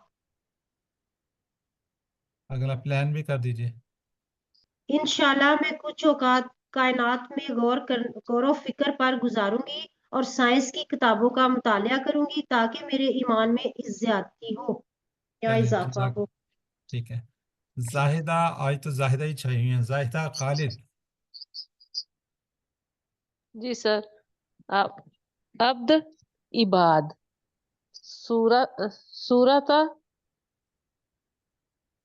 अगला प्लान भी कर दीजिए। इंशाल्लाह मैं कुछ औकात कायनात में गौर व फिक्र पर गुजारूंगी और साइंस की किताबों का मुतालिया करूंगी ताकि मेरे ईमान में ज्यादती हो या चलें इजाफा हो। ठीक है। जाहिदा, आज तो जाहिदा ही चाहिए। जाहिदा खालिद। जी सर। अब अब्द इबाद सूरत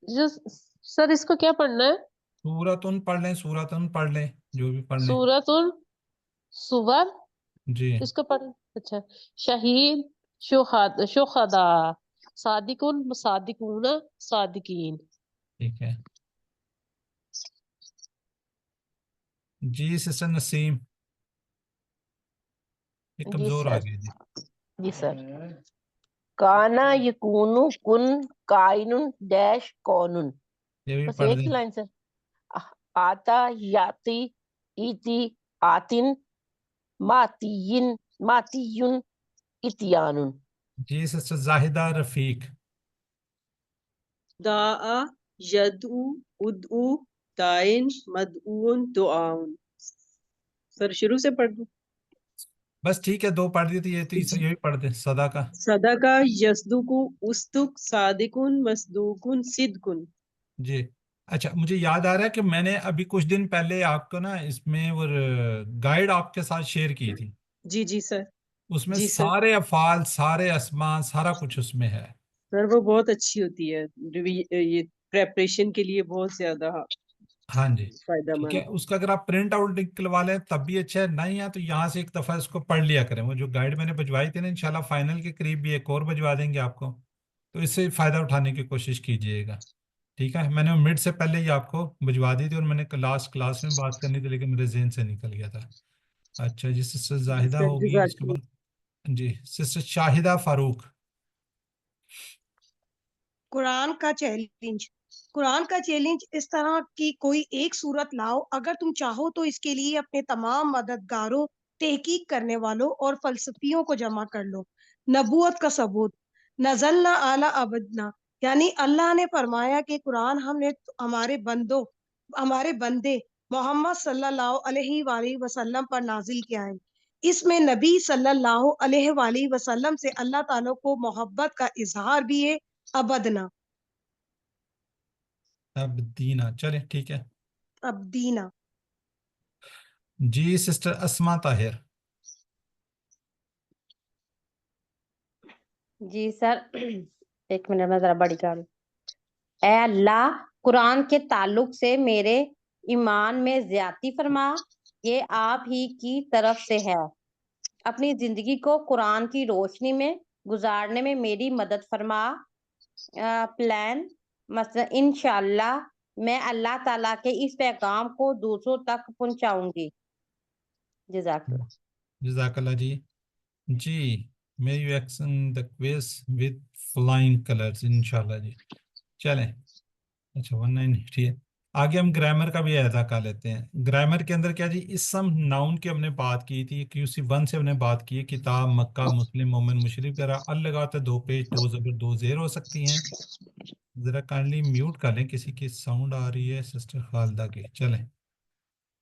जो सर इसको क्या पढ़ना है? सूरतुन पढ़ लें, सूरतुन पढ़ लें, जो भी पढ़ लें। सूरतुल सुवर जी इसको पढ़। अच्छा, शहीद शुहदा सादिकुन मुसादिकूना सादिकीन। ठीक है जी। सिस्टर नसीम, ये जी कमजोर आ सर। गई जी। जी सर। काना यकूनु कुन काइनुन डैश कौनुन। ये भी बस पढ़ एक ही दें। Line sir. आता याति इति आतिन मातियिन मातियुन इतियानुन। जी सिस्टर जाहिदा रफीक। दाआ यदउ उदउ दाइन मदउन दुआउन। सर शुरू से पढ़ दूं? बस ठीक है, दो पढ़ दी थी, ये तीसरी यही पढ़ दे। सदा का। सदका यसदुकु उस्तुक सादिकुन मसदूकुन सिदकुन। जी अच्छा, मुझे याद आ रहा है कि मैंने अभी कुछ दिन पहले आपको ना इसमें वो गाइड आपके साथ शेयर की थी। जी जी सर। उसमें जी सर। सारे अफ़ाल, सारे अस्मा, सारा कुछ उसमें है। सर वो बहुत अच्छी होती है, ये प्रेपरेशन के लिए बहुत ज्यादा हाँ जी ठीक है, फायदेमंद। उसका अगर आप प्रिंट आउट निकलवा लें तब भी अच्छा है, नहीं है तो यहाँ से एक दफ़ा इसको पढ़ लिया करें। वो जो गाइड मैंने भिजवाई थी ना, इंशाल्लाह फाइनल के करीब भी एक और भिजवा देंगे आपको, तो इससे फ़ायदा उठाने की कोशिश कीजिएगा। ठीक है, मैंने मिड से पहले ही आपको भिजवा दी थी और मैंने लास्ट क्लास में बात करनी थी, लेकिन मेरे जहन से निकल गया था। अच्छा जी, सिस्टर जी जाहिदा सर, होगी, उसके जज़ाकल्लाह। बाद जी सिस्टर शाहिदा फारूक। कुरान का चैलेंज। कुरान का चैलेंज इस तरह की कोई एक सूरत लाओ, अगर तुम चाहो तो इसके लिए अपने तमाम मददगारों, तहकीक करने वालों और फलसफियों को जमा कर लो। नबूवत का सबूत। नजलना आला अबदना, यानी अल्लाह ने फरमाया कि कुरान हमने हमारे बंदे मोहम्मद सल्लल्लाहु अलैहि वसल्लम पर नाजिल किया है। इसमें नबी सल्लल्लाहु अलैहि वसल्लम से अल्लाह ताला को मोहब्बत का इजहार भी है। अबदना, अब दीना, चले ठीक है अबदीना। जी। सिस्टर अस्मा ताहिर। जी सर। एक मिनट में जरा बड़ी कर। ए अल्लाह, कुरान के ताल्लुक से मेरे ईमान में ज्यादती फरमा, ये आप ही की तरफ से है। अपनी जिंदगी को कुरान की रोशनी में गुजारने में मेरी मदद फरमा। प्लान मसलन इंशाल्लाह मैं अल्लाह ताला के इस पैगाम को दूसरों तक पहुंचाऊंगी। जज़ाकल्लाह। जज़ाकल्लाह जी। जी, मे यू एक्सन the quiz with flying colours इंशाल्लाह जी। चलें, अच्छा 198 है। आगे हम ग्रामर का भी अहदा कर लेते हैं। ग्रामर के अंदर क्या जी, इसम नाउन की हमने बात की थी, QC 1 से हमने बात की है, किताब, मक्का, मुस्लिम, मोमिन, मुशरिक वगैरह। अल लगाते 2 पेज 2 ज़बर 2 ज़ेर हो सकती हैं। ज़रा काइंडली म्यूट कर लें, किसी की साउंड आ रही है सिस्टर खालदा की। चलें,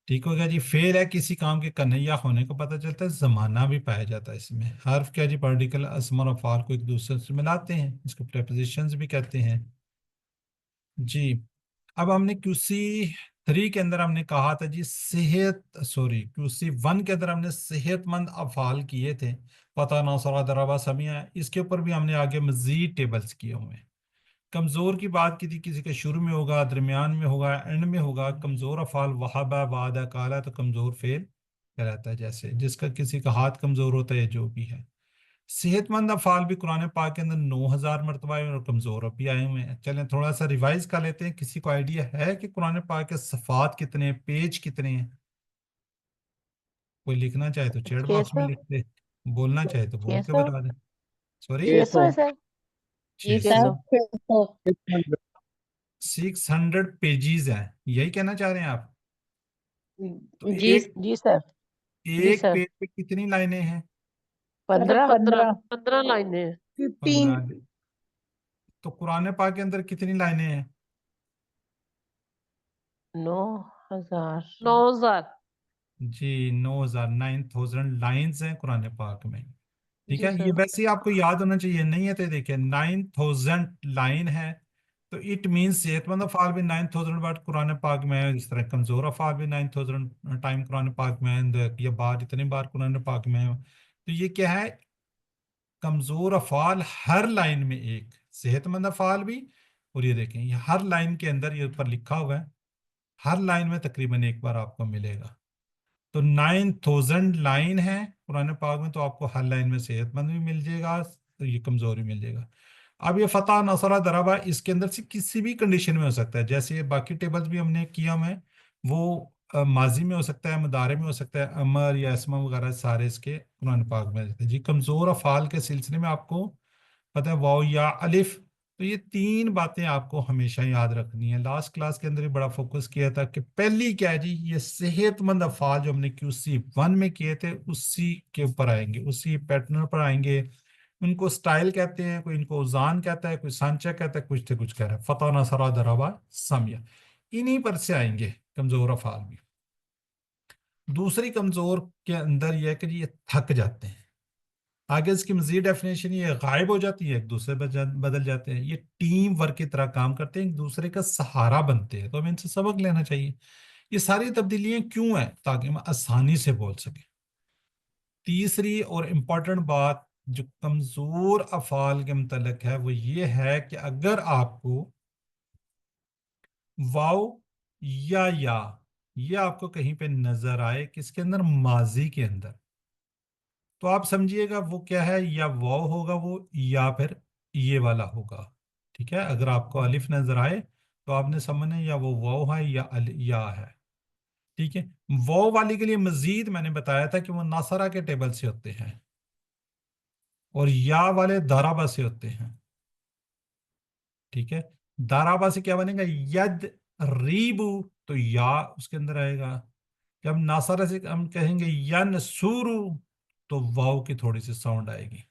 ठीक हो गया जी। फेल है किसी काम के करने या होने को पता चलता है, जमाना भी पाया जाता है इसमें। हर्फ क्या जी, पार्टिकल अस्म और अफ़ाल को एक दूसरे से मिलाते हैं, इसको प्रेपोजिशंस भी कहते हैं जी। अब हमने QC 3 के अंदर हमने कहा था जी QC 1 के अंदर हमने सेहतमंद अफ़ाल किए थे, पता नौसरा दराबा समिया। इसके ऊपर भी हमने आगे मजीद टेबल्स किए हुए हैं। कमज़ोर की बात की थी, किसी के शुरू में होगा, दरमियान में होगा, एंड में होगा। कमज़ोर अफ़ाल वहाबा, वादा, काला, तो कमज़ोर फेल कहलाता है, जैसे जिसका किसी का हाथ कमज़ोर होता है, जो भी है। सेहतमंद अफ़ाल भी कुरान पाक के अंदर 9000 मरतबा है, और कमज़ोर भी आए हुए हैं। चलें थोड़ा सा रिवाइज कर लेते हैं। किसी को आइडिया है कि कुरान पाक के सफ़ात कितने हैं, पेज कितने हैं? कोई लिखना चाहे तो चैट बॉक्स में 600 लिख दे, बोलना चाहे तो बोल के 600 बता दें। सॉरी, 600 है सर, 600 600। 600 पेजीज हैं, यही कहना चाह रहे हैं आप? तो जी एक जी सर, जी एक सर, पेज पे कितनी लाइनें हैं? 15। 15 लाइनें हैं। 15 15। तो कुरान पाक के अंदर कितनी लाइनें हैं? 9000। 9000। जी 9000, 9000 लाइन्स हैं कुरान पाक में। ठीक जी है, ये सर। वैसे ही आपको याद होना चाहिए, नहीं है तो देखिए 9000 लाइन है, तो इट मीन्स सेहतमंद अफ़ाल भी 9000 बार कुरान पाक में है, इस तरह कमज़ोर अफ़ाल भी 9000 टाइम कुरान पाक में है, या बार इतनी बार कुरान पाक में है। तो ये क्या है, कमज़ोर अफ़ाल हर लाइन में एक, सेहतमंद अफ़ाल भी। और ये देखें, ये हर लाइन के अंदर ये ऊपर लिखा हुआ है, हर लाइन में तकरीबन एक बार आपको मिलेगा। तो 9000 लाइन है कुरान पाक में, तो आपको हर लाइन में सेहतमंद भी मिल जाएगा, तो ये कमजोर भी मिल जाएगा। अब ये फतह, नसरा, दराबा, इसके अंदर से किसी भी कंडीशन में हो सकता है, जैसे ये बाकी टेबल्स भी हमने किया हुआ है, वो माजी में हो सकता है, मुदारे में हो सकता है, अमर या असमा वगैरह सारे इसके कुरान पाक में रहते हैं जी। कमजोर अफ़ाल के सिलसिले में आपको पता है, वाव या अलिफ, तो ये 3 बातें आपको हमेशा याद रखनी है। लास्ट क्लास के अंदर ही बड़ा फोकस किया था कि पहली क्या है जी, ये सेहतमंद अफ़ाल जो हमने QC 1 में किए थे, उसी के ऊपर आएंगे, उसी पैटर्न पर आएंगे। उनको स्टाइल कहते हैं, कोई इनको उजान कहता है, कोई सांचा कहता है, कुछ तो कुछ कह रहा है। फतह, नसरा, दराबा, समिया, इन्हीं पर से आएंगे कमजोर अफ़ाल भी। दूसरी कमजोर के अंदर यह है कि जी ये थक जाते हैं। आगे इसकी मजीद डेफिनेशन, ये गायब हो जाती है, एक दूसरे पर बदल जाते हैं, ये टीम वर्क की तरह काम करते हैं, एक दूसरे का सहारा बनते हैं। तो हमें इनसे सबक लेना चाहिए। ये सारी तब्दीलियां क्यों हैं? ताकि हम आसानी से बोल सकें। तीसरी और इम्पोर्टेंट बात जो कमजोर अफ़ाल के मुतल्लिक है, वो ये है कि अगर आपको वाव या ये आपको कहीं पे नजर आए, किसके अंदर, माजी के अंदर, तो आप समझिएगा वो क्या है, या वाव होगा वो, या फिर ये वाला होगा। ठीक है, अगर आपको अलिफ नजर आए तो आपने समझना है या वो वाव है या है। ठीक है, वाव वाली के लिए मजीद मैंने बताया था कि वो नासरा के टेबल से होते हैं, और या वाले दाराबा से होते हैं। ठीक है, दाराबा से क्या बनेगा, यद रीबू, तो या उसके अंदर आएगा। जब नासरा से हम कहेंगे यन सूरू, तो वाव की थोड़ी सी साउंड आएगी।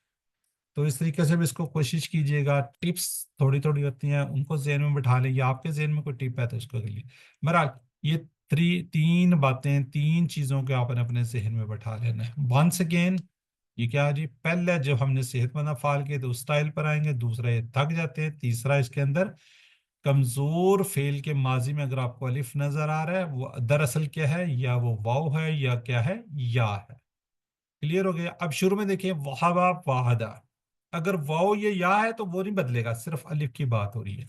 तो इस तरीके से भी इसको कोशिश कीजिएगा। टिप्स थोड़ी थोड़ी होती हैं, उनको जेहन में बिठा लें, या आपके जेहन में कोई टिप है तो उसको कर लिए। बहरहाल ये 3 बातें, 3 चीज़ों के आपने अपने जहन में बैठा लेना है। वंस अगेन, ये क्या है जी, पहले जब हमने सेहतमंद अफ़ाल किए तो उस स्टाइल पर आएंगे, दूसरा ये थक जाते हैं, तीसरा इसके अंदर कमज़ोर फेल के माजी में अगर आपको अलिफ नज़र आ रहा है, वो दरअसल क्या है, या वो वाव है या क्या है, या है। क्लियर हो गया? अब शुरू में देखिए, वहाबा, वाहदा, अगर वाव ये या है तो वो नहीं बदलेगा, सिर्फ अलिफ की बात हो रही है।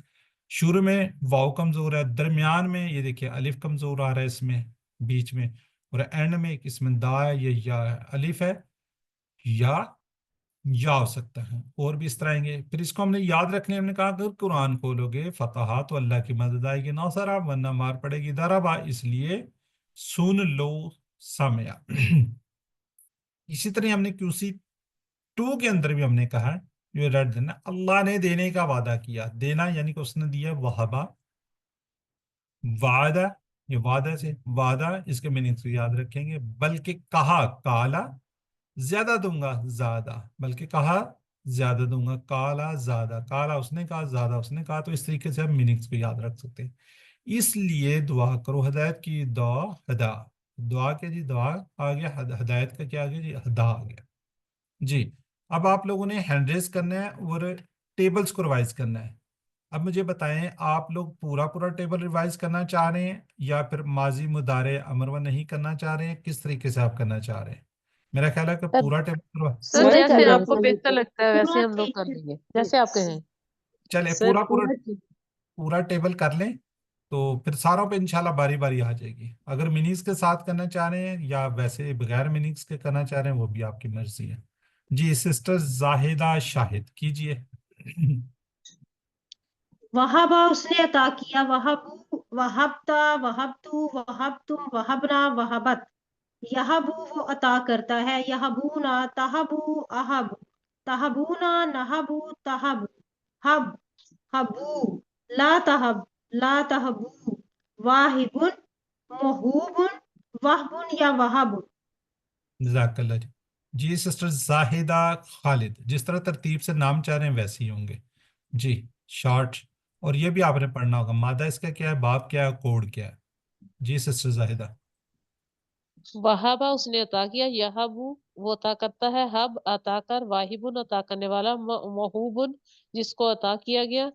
शुरू में वाव कमजोर है, दरमियान में ये देखिए अलिफ कमजोर आ रहा है इसमें, बीच में, और एंड में इसमें दा है, ये या है, अलिफ है, या हो सकता है, और भी इस तरह आएंगे। फिर इसको हमने याद रखने, हमने कहा अगर कुरान खोलोगे फतहा तो अल्लाह की मदद आएगी, नौसरा, वरना मार पड़ेगी दराबा, इसलिए सुन लो, समया। इसी तरह हमने QC 2 के अंदर भी हमने कहा یہ رٹ دینا. اللہ نے دینے کا وعدہ کیا. دینا یعنی کہ اس نے دیا وہبا. وعدہ یہ وعدہ سے وعدہ اس کے میننگس یاد رکھیں گے. بلکہ کہا کالا زیادہ دوں گا زیادہ. بلکہ کہا زیادہ دوں گا. کالا زیادہ. کالا اس نے کہا زیادہ اس نے کہا. تو اس طریقے سے ہم میننگس کو یاد رکھ سکتے ہیں. اس لیے دعا کرو. ہدایت کی دعا ہدا. دعا کے جی دعا آ گیا. ہدایت کا کیا آ گیا جی ہدا آ گیا. جی اب آپ لوگوں نے ہینڈ ریز کرنا ہے اور ٹیبلز کو ریوائز کرنا ہے. اب مجھے بتائیں آپ لوگ پورا ٹیبل ریوائز کرنا چاہ رہے ہیں یا پھر ماضی مضارع امر و نہیں کرنا چاہ رہے ہیں؟ کس طریقے سے آپ کرنا چاہ رہے ہیں؟ میرا خیال ہے کہ پورا ٹیبل سر پورا جیسے ٹیبل آپ کو کر بہتر لیتے لگتا ہے ویسے ہم لوگ کر لیں گے جیسے آپ کہیں. چلے سر پورا ٹیبل کر لیں تو پھر ساروں پہ انشاءاللہ باری باری آ جائے گی. اگر منیز کے ساتھ کرنا چاہ رہے ہیں یا ویسے بغیر منیز کے کرنا چاہ رہے ہیں وہ بھی آپ کی مرضی ہے. جی سسٹر زاہدہ شاہد کیجئے. وہابا اس نے عطا کیا. وہبو وہبتا وہبتو وہبتم وہبنا وہبت. یہبو وہ عطا کرتا ہے. یہبونا تہبو اہب. تہبونا نہبو تہب. ہب ہبو. لا تہب لا تہبو. واہبن موہوبن وہبن یا وہب. جزاک اللہ جی. جی سسٹر زاہدہ خالد جس طرح ترتیب سے نام چاہ رہے ہیں ویسے ہی ہوں گے. جی شارٹ. اور یہ بھی آپ نے پڑھنا ہوگا مادہ اس کا کیا ہے باب کیا ہے کوڈ کیا ہے. جی سسٹر زاہدہ. وہابا اس نے عطا کیا. یہبو وہ عطا کرتا ہے. ہب عطا کر. واہبن عطا کرنے والا. موہوبن جس کو عطا کیا گیا.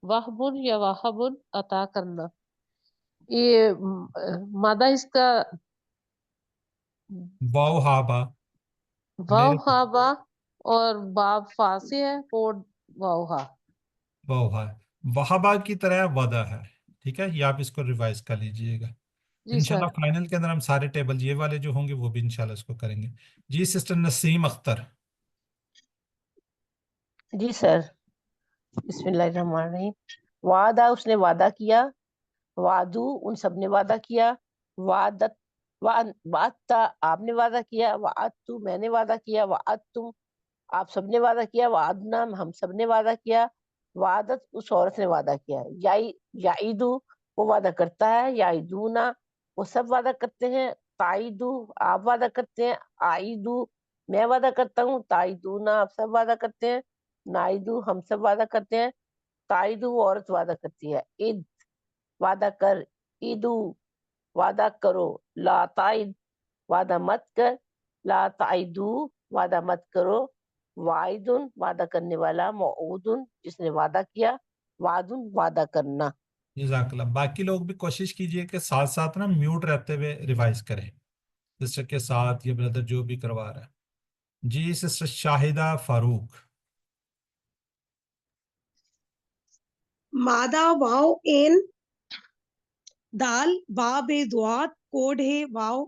واہبن یا واہبن عطا کرنا. یہ مادہ اس کا واو ہابا واو میرے ہابا اور باب فا سے ہے. کوڈ واو ہا. واو ہا وہابا کی طرح وعدہ ہے. ٹھیک ہے یہ آپ اس کو ریوائز کر لیجئے گا. جی انشاءاللہ سر. فائنل کے اندر ہم سارے ٹیبل یہ والے جو ہوں گے وہ بھی انشاءاللہ اس کو کریں گے. جی سسٹر نسیم اختر. جی سر. بسم اللہ الرحمن الرحیم. وعدہ اس نے وعدہ کیا. وعدو ان سب نے وعدہ کیا. وعدت وعدتا آپ نے وعدہ کیا. وعدتو میں نے وعدہ کیا. وعدتم آپ سب نے وعدہ کیا. وعدنا ہم سب نے وعدہ کیا. وعدت اس عورت نے وعدہ کیا. یعیدو وہ وعدہ کرتا ہے. یعیدونا وہ سب وعدہ کرتے ہیں. تعیدو آپ وعدہ کرتے ہیں. آئیدو میں وعدہ کرتا ہوں. تعیدونا آپ سب وعدہ کرتے ہیں. نائدو ہم سب وعدہ کرتے ہیں. تعیدو وہ عورت وعدہ کرتی ہے. عید وعدہ کر. عیدو وعدہ کرو. لا تعید وعدہ مت کر. لا تعیدو وعدہ مت کرو. وعیدن وعدہ کرنے والا. موعودن جس نے وعدہ کیا. وعدن وعدہ کرنا. جزاک اللہ. باقی لوگ بھی کوشش کیجئے کہ ساتھ ساتھ نا میوٹ رہتے ہوئے ریوائز کریں سسٹر کے ساتھ یہ بردر جو بھی کروا رہا ہے. جی سسٹر شاہدہ فاروق. مادہ واو این دال باب دعات کوڈ ہے واو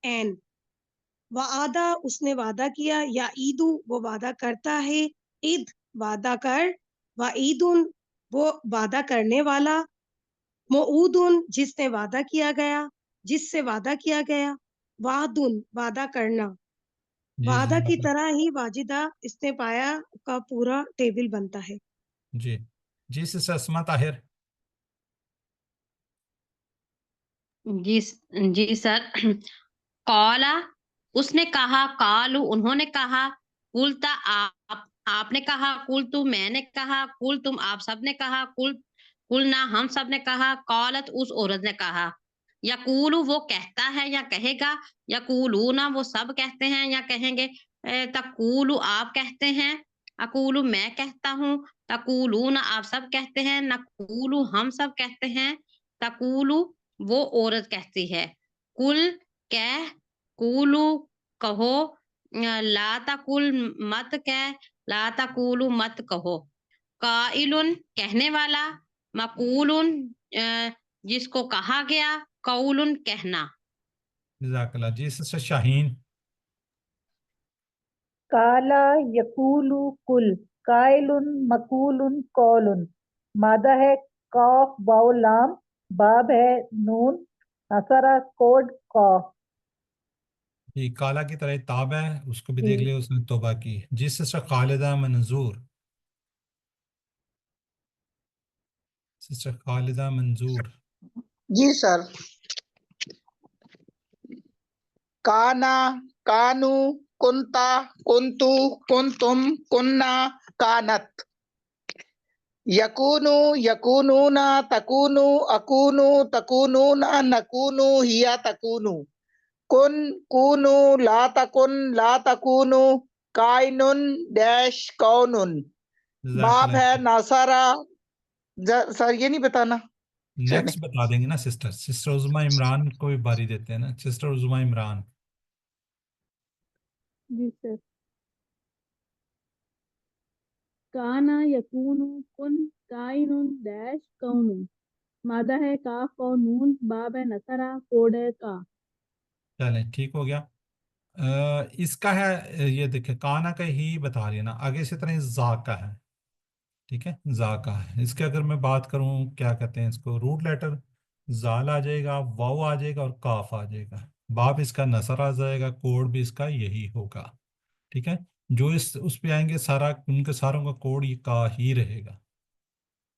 این. وعدہ اس نے وعدہ کیا. یا عیدو وہ وعدہ کرتا ہے. عید وعدہ کر. وعیدن وہ وعدہ کرنے والا. موعودن جس نے وعدہ کیا گیا جس سے وعدہ کیا گیا. وعدن وعدہ کرنا. جی وعدہ جزاک کی اللہ. طرح ہی واجدہ اس نے پایا کا پورا ٹیبل بنتا ہے. جی جی سسٹر اسما طاہر. جی جی سر. قالا اس نے کہا. قالو انہوں نے کہا. قلتا آپ نے کہا. قلتو میں نے کہا. قلتم آپ سب نے کہا. قلنا ہم سب نے کہا. قالت اس عورت نے کہا. یقولو وہ کہتا ہے یا کہے گا. یقولونا وہ سب کہتے ہیں یا کہیں گے. تقولو آپ کہتے ہیں. اقولو میں کہتا ہوں. تقولون آپ سب کہتے ہیں. نقولو ہم سب کہتے ہیں. تقولو وہ عورت کہتی ہے. کل کہہ. قولو کہو. لا تقل مت کہہ. لا تقولو مت کہو. قائلن کہنے والا. مقولن جس کو کہا گیا. قولن کہنا. جزاک اللہ. جی سسٹر شاہین. کالا یقولو کل. قائلن مقولن قولن. مادہ ہے قاف واو لام. باب ہے نون. نصرہ کوڈ قاف. جی کالا کی طرح تاب ہے اس کو بھی جی دیکھ لیا اس نے توبہ کی. جی سسٹر خالدہ منظور. सिस्टर खालिदा मंजूर। जी सर। काना, कानू, कुंता, कुंतु, कुंतुम, कुन्ना, कानत। यकूनु, यकूनूना, तकूनु, अकूनु, तकूनूना, नकूनु, हिया तकूनु। कुन, कूनु, ला तकुन, ला तकूनु, काइनुन, डैश, कौनुन। बाब है नासारा। सर ये नहीं बताना। नेक्स्ट बता देंगे ना सिस्टर। सिस्टर उज़मा इमरान को भी बारी देते हैं ना। सिस्टर उज़मा इमरान। जी सर। काना यकूनु कुन काइनुन डैश कौनुन। मादा है काफ और नून, बाब है नसरा, कोड है का। चलें ठीक हो गया। इसका है ये देखिए, काना का ही बता रही है ना, आगे इसी तरह जा का है। ठीक है, जा का है। इसके अगर मैं बात करूं, क्या कहते हैं इसको, रूट लेटर जाल आ जाएगा, वाव आ जाएगा और काफ आ जाएगा। बाप इसका नसर आ जाएगा, कोड भी इसका यही होगा। ठीक है, जो इस उस पे आएंगे सारा, उनके सारों का कोड ये का ही रहेगा।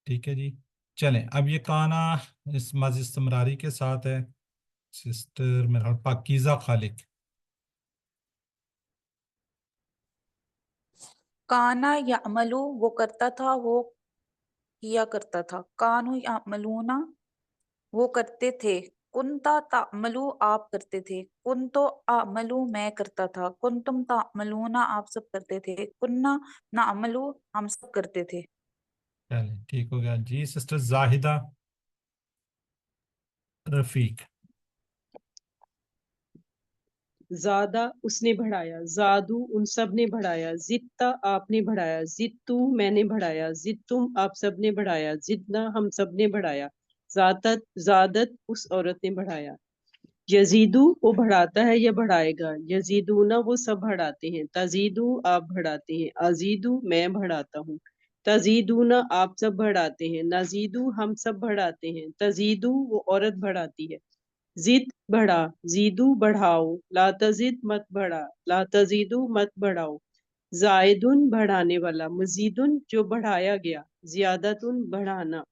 ठीक है जी। चलें, अब ये काना इस माज़ी इस्तिमरारी के साथ है। सिस्टर मेरा ख्याल पाकीज़ा खालिक। काना यामलू वो करता था, वो किया करता था। कानू यामलूना वो करते थे। कुंता तामलू आप करते थे। कुंतो आमलू मैं करता था। कुंतुम तामलूना आप सब करते थे। कुन्ना नामलू हम सब करते थे। चलें ठीक हो गया जी। सिस्टर जाहिदा रफीक। ज्यादा उसने बढ़ाया, जादू उन सब ने बढ़ाया, जित्ता आपने बढ़ाया, जित्तू मैंने बढ़ाया, जित्तुम आप सब ने बढ़ाया, जितना हम सब ने बढ़ाया, जादत जादत उस औरत ने बढ़ाया। यजीदू वो बढ़ाता है या बढ़ाएगा, यजीदूना वो सब बढ़ाते हैं, तजीदू आप बढ़ाते हैं, अजीदू मैं बढ़ाता हूँ, तजीदूना आप सब बढ़ाते हैं, नजीदू हम सब बढ़ाते हैं, तजीदू वो औरत बढ़ाती है, जिद बढ़ा, जीदू बढ़ाओ, ला तजिद मत बढ़ा, ला तजीदू मत बढ़ाओ, जायदुन बढ़ाने वाला, मजीदुन जो बढ़ाया गया, जियादतुन बढ़ाना।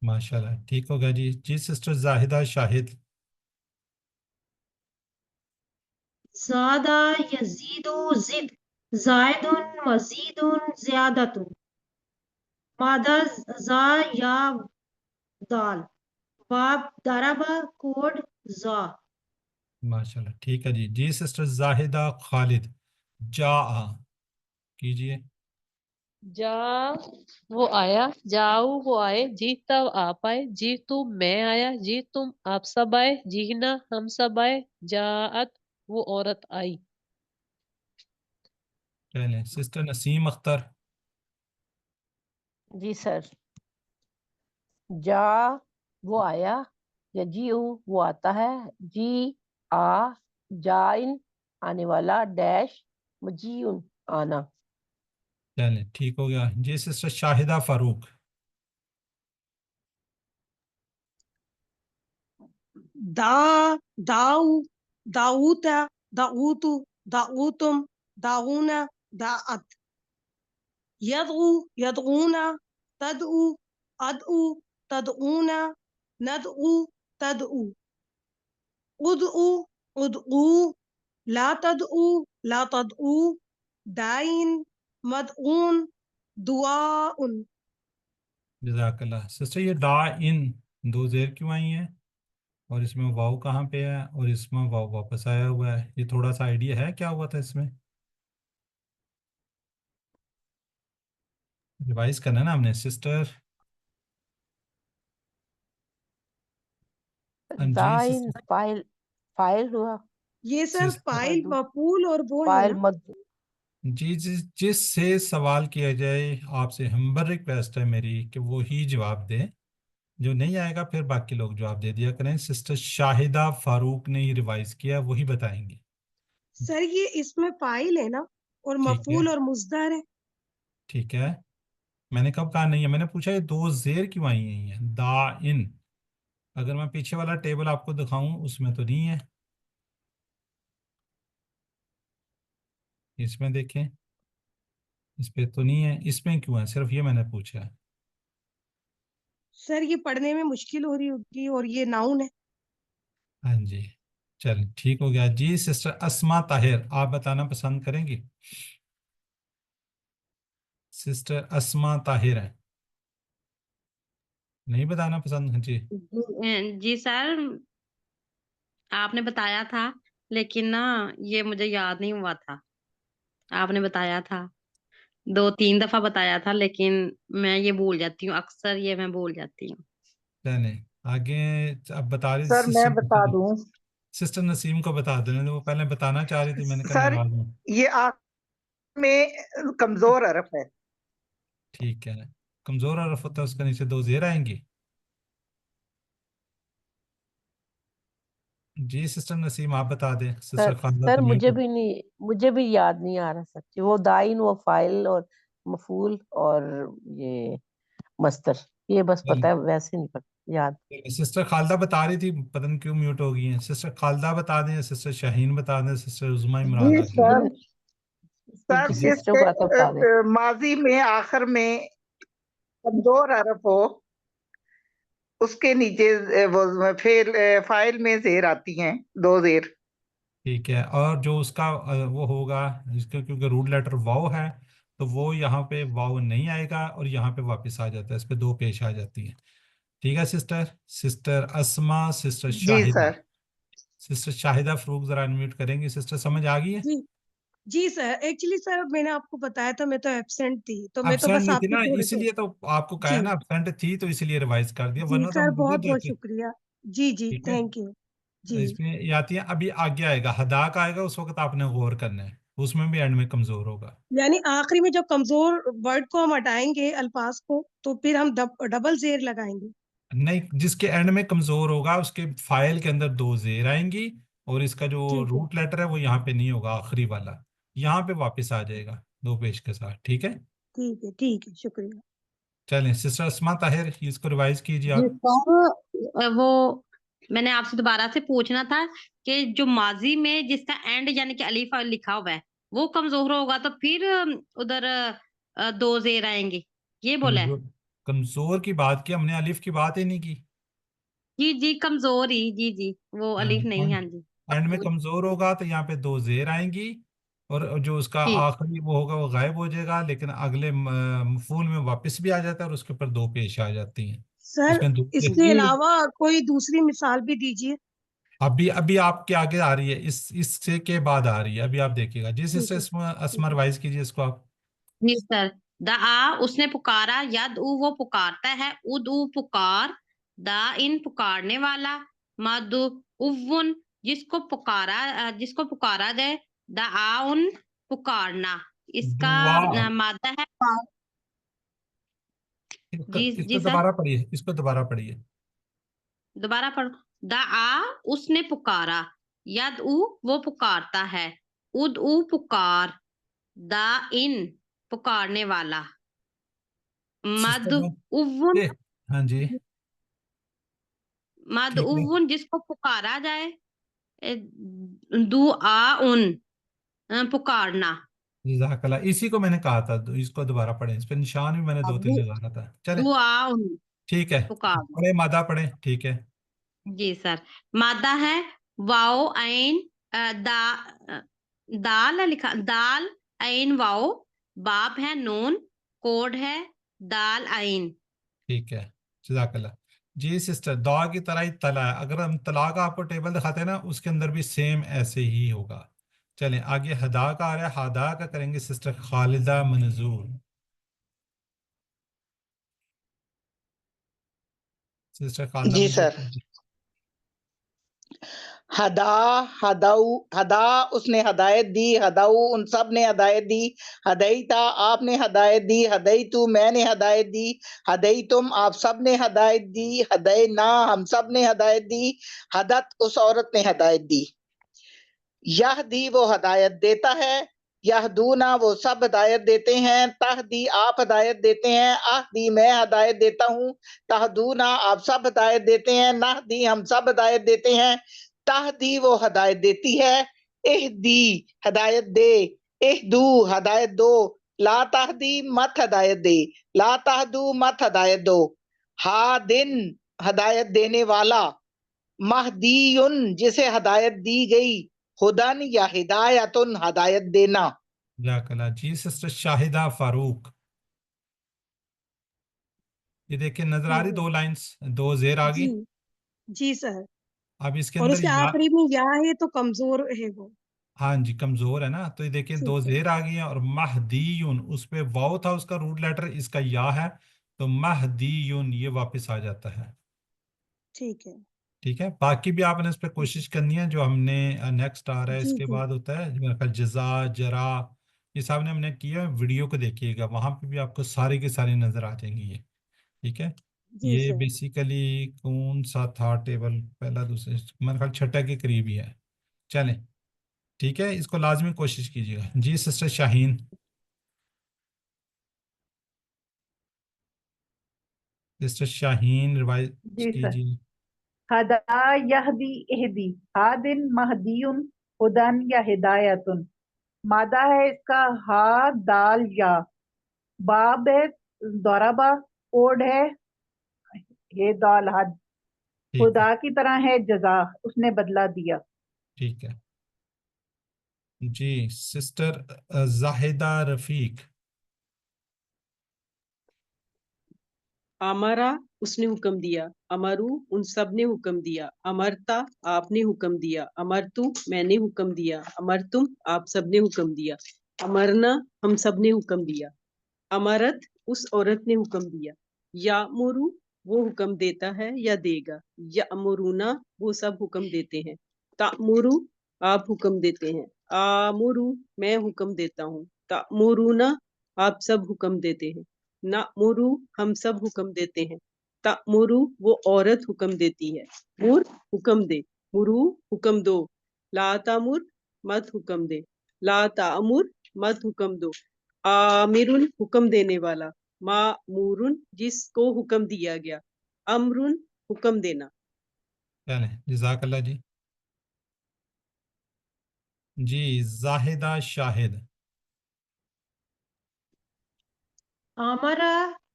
माशाल्लाह ठीक हो गया जी। जी सिस्टर जाहिदा शाहिद। ज़ादा यजीदु जिद, जायदुन मजीदुन ज़ियादतुन। मादा जा या दाल, बाब दरबा कोड जा। माशाल्लाह ठीक है जी। जी सिस्टर जाहिदा खालिद। जा कीजिए। जा वो आया, जाऊ वो आए, जी तब आप आए, जी तुम मैं आया, जी तुम आप सब आए, जीना हम सब आए, जाअत वो औरत आई। चलें सिस्टर नसीम अख्तर। जी सर। जा वो आया, यजीउ वो आता है, जी आ जाइन आने वाला, डैश मजीउन आना। चलें ठीक हो गया जी। सिस्टर शाहिदा फारूक। दा दाऊ दाऊता दाऊतु दाऊतुम दाऊना दाअत। यदऊ यदऊना तदऊ अदऊ तदऊना नदऊ तदऊ। उदऊ उदऊ ला तदऊ ला तदऊ। दाइन मदऊन दुआउन। जज़ाकल्लाह। सिस्टर ये डा इन दो जेर क्यों आई हैं, और इसमें वाव कहाँ पे है, और इसमें वाव वापस आया हुआ है, ये थोड़ा सा आइडिया है क्या हुआ था इसमें? रिवाइज करना ना हमने सिस्टर। जी दाइन सिस्टर। फाइल, फाइल हुआ, ये सर फाइल मदू मफूल और वो है फाइल ना। मदू। जी जिससे सवाल किया जाए आपसे हम्बर रिक्वेस्ट है मेरी कि वो ही जवाब दें, जो नहीं आएगा फिर बाकी लोग जवाब दे दिया करें। सिस्टर शाहिदा फारूक ने ही रिवाइज किया, वही बताएंगे। सर ये इसमें फाइल है ना, और ठीक है मफूल और मुस्दर है। ठीक है। मैंने कब कहा नहीं है, मैंने पूछा ये दो जेर क्यों आई हैं दा इन। अगर मैं पीछे वाला टेबल आपको दिखाऊं उसमें तो नहीं है, इसमें देखें, इस पे तो नहीं है, इसमें क्यों है, सिर्फ ये मैंने पूछा है। सर ये पढ़ने में मुश्किल हो रही होगी और ये नाउन है। हाँ जी, चल ठीक हो गया जी। सिस्टर अस्मा ताहिर, आप बताना पसंद करेंगी? सिस्टर अस्मा ताहिर है, नहीं बताना पसंद? हाँ जी, जी सर, आपने बताया था लेकिन ना ये मुझे याद नहीं हुआ था। आपने बताया था, 2-3 दफा बताया था, लेकिन मैं ये भूल जाती हूँ, अक्सर ये मैं भूल जाती हूँ। चले आगे। अब बता रही सर मैं बता सिस्टर, दूं, सिस्टर नसीम को बता देने दो, वो पहले बताना चाह रही थी, मैंने कहा सर नाराज हूँ। ये आखिर में कमजोर हरफ है। ठीक है, कमजोर हरफ होता है उसके नीचे 2 ज़ेर आएंगी। जी सिस्टर नसीम आप बता दें, सिस्टर खालिदा सर तो म्यूट हो। मुझे भी याद नहीं आ रहा सच्ची, वो दाइन, वो फाइल और मफूल और ये मस्तर, ये बस पता है, वैसे नहीं पता याद। सिस्टर खालिदा बता रही थी, पता नहीं क्यों म्यूट हो गई हैं। सिस्टर खालिदा बता दें, सिस्टर शाहीन बता दें, सिस्टर उज़मा इमरान जी आ जाए। सर, सर सिस्टर को तो बता दे। माजी में आखिर में कमजोर हरफ हो, उसके नीचे वो फेल फाइल में जेर आती हैं, 2 जेर। ठीक है, और जो उसका वो होगा, इसका क्योंकि रूट लेटर वाव है, तो वो यहाँ पे वाव नहीं आएगा और यहाँ पे वापस आ जाता है, इस पे 2 पेश आ जाती है। ठीक है सिस्टर। सिस्टर अस्मा, सिस्टर जी शाहिदा, सर। सिस्टर शाहिदा फरूक जरा अनम्यूट करेंगी। सिस्टर समझ आ गई है? जी सर, एक्चुअली सर मैंने आपको बताया था मैं तो एब्सेंट थी, तो मैं तो एब्सेंट बस नहीं थी आपके ना, थोड़े से। इसीलिए तो आपको कहा जी है ना, एब्सेंट थी तो इसीलिए रिवाइज कर दिया, जी वरना तो सर, हम बहुत गुजर बहुत जाते। शुक्रिया। जी जी, ठीक है, थैंक यू। तो जी इसमें ये आती है। अभी आगे आएगा हदा का, आएगा उस वक्त आपने गौर करना है, उसमें भी एंड में कमजोर होगा। यानी आखिरी में जब कमजोर वर्ड को हम हटाएंगे अल्फाज को, तो फिर हम डबल जेर लगाएंगे। नहीं, जिसके एंड में कमजोर होगा उसके फाइल के अंदर 2 जेर आएंगी, और इसका जो ठीक है, रूट लेटर है वो यहाँ पे नहीं होगा, आखिरी वाला यहाँ पे वापस आ जाएगा 2 पेश के साथ। ठीक है, ठीक है, शुक्रिया। चलें सिस्टर अस्मा ताहिर, इसको रिवाइज कीजिए जी आप। सर, वो मैंने आपसे दोबारा से पूछना था कि जो माजी में जिसका एंड यानी कि अलीफ लिखा हुआ है वो कमजोर होगा, तो फिर उधर 2 जेर आएंगे, ये बोला है? कमजोर, कमजोर की बात की हमने, अलिफ की बात ही नहीं की। जी जी, कमजोर ही, जी जी, वो हाँ अलीफ जी, नहीं, हाँ जी। एंड में कमजोर होगा तो यहाँ पे 2 जेर आएंगी, और जो उसका ठीक। आखिरी वो होगा वो गायब हो जाएगा, लेकिन अगले मफूल में वापस भी आ जाता है और उसके ऊपर 2 पेश आ जाती हैं। सर इसमें इसके अलावा कोई दूसरी मिसाल भी दीजिए। अभी अभी आपके आगे आ रही है, इससे के बाद आ रही है, अभी आप देखिएगा। जिस ठीक इससे है, असमा रिवाइज कीजिए इसको आप। जी सर, द आ उसने पुकारा, यद उ वो पुकारता है, उद उ पुकार, द इन पुकारने वाला, मद उवन जिसको पुकारा जाए, द आ उन पुकारना, इसका दुआ, मादा है। जी इसको जी सर, दोबारा पढ़िए, इसको दोबारा पढ़िए। दोबारा पढ़ो। द आ उसने पुकारा, यद उ वो पुकारता है, उद उ पुकार, द इन पुकारने वाला, मद सिस्टर में उवन हाँ जी, मद ठीक है, उवन जिसको पुकारा जाए, ए, दुआ उन पुकारना, जज़ाकल्लाह। इसी को मैंने कहा था, इसको दोबारा पढ़ें, इस पे निशान भी मैंने 2-3 लगा रहा था। चले दुआ उन ठीक है, पुकारना। पढ़े मादा पढ़े, ठीक है। जी सर, मादा है वाओ ऐन, दा दाल है लिखा, दाल ऐन वाओ, बाप है नून, कोड है दाल ऐन। ठीक है, जज़ाकल्लाह। जी सिस्टर, दवा की तरह ही तला है, अगर हम तला का आपको टेबल दिखाते हैं ना, उसके अंदर भी सेम ऐसे ही होगा। चलें आगे, हदा का आ रहा है, हदा का करेंगे सिस्टर खालिदा मंजूर। सिस्टर खालिदा जी मंजूर सर। हदा, हदाऊ, हदा उसने हदायत दी, हदाऊ उन सब ने हदायत दी, हदैता आपने हदायत दी, हदैतु मैंने हदायत दी, हदई तुम आप सब ने हदायत दी, हदै ना हम सब ने हदायत दी, हदत उस औरत ने हदायत दी। यह दी वो हदायत देता है, यह दूना वो सब हदायत देते हैं, तह दी आप हदायत देते हैं, आह दी मैं हदायत देता हूँ, तह दूना आप सब हदायत देते हैं, नाह दी हम सब हदायत देते हैं, तह दी वो हदायत देती है, एह दी हदायत दे, एह दू हदायत दो, ला तह दी मत हदायत दे, ला तह दू मत हदायत दो, हादिन हदायत देने वाला, महदीयुन जिसे हदायत दी गई, हुदन या हिदायतुन हदायत देना। जज़ाकल्लाह। जी सिस्टर शाहिदा फारूक, ये देखिए नजर आ जी रही सर। दो लाइंस, दो जेर आ जी गई। जी सर। अब इसके और अंदर उसके या, आखिरी में या है तो कमजोर है वो। हाँ जी कमजोर है ना, तो ये देखिए दो ठीक है। जेर आ गई हैं, और महदीयुन उस पे वाव था उसका रूट लेटर, इसका या है, तो महदीयुन ये वापस आ जाता है। ठीक है। ठीक है, बाकी भी आपने इस पे कोशिश करनी है। जो हमने नेक्स्ट आ रहा है जी इसके जी बाद होता है मेरा ख्याल जजा जरा, ये सब ने हमने किया, वीडियो को देखिएगा, वहां पे भी आपको सारी की सारी नजर आ जाएंगी ये। ठीक है, जी ये सर। बेसिकली कौन सा था टेबल, पहला दूसरा, मेरे ख्याल छठा के करीब ही है। चलें, ठीक है, इसको लाजमी कोशिश कीजिएगा। जी sister Shaheen, sister Shaheen revise जी सर। कीजिए। हदा यहदी इहदी, हादिन महदीयुन, हुदन या हिदायतुन। मादा है इसका हा दाल या, बाब है दौराबा, कोड है ये दाल हद, ठीक है, खुदा की तरह है जजा, उसने बदला दिया। ठीक है। जी सिस्टर जाहिदा रफीक, अमरा उसने हुक्म दिया, अमरू उन सब ने हुक्म दिया, अमरता आपने हुक्म दिया, अमरतु मैंने हुक्म दिया, अमरतुम आप सब ने हुक्म दिया, अमरना हम सब ने हुक्म दिया, अमरत उस औरत ने हुक्म दिया, या मुरु वो हुक्म देता है या देगा, या अमरुना वो सब हुक्म देते हैं, तामुरु आप हुक्म देते हैं, आमुरु मैं हुक्म देता हूँ, तामुरुना आप सब हुक्म देते हैं, नामुरु हम सब हुक्म देते हैं, तामुरु वो औरत हुक्म देती है, मुर हुक्म दे, मुरु हुक्म दो, ला तामुर मत हुक्म दे, ला तामुर मत हुक्म दो, आमिरुन हुक्म देने वाला, मामूरुन जिसको हुक्म दिया गया, अमरुन हुक्म देना। चलें, जज़ाकल्लाह जी। जी जाहिदा शाहिद, आमरा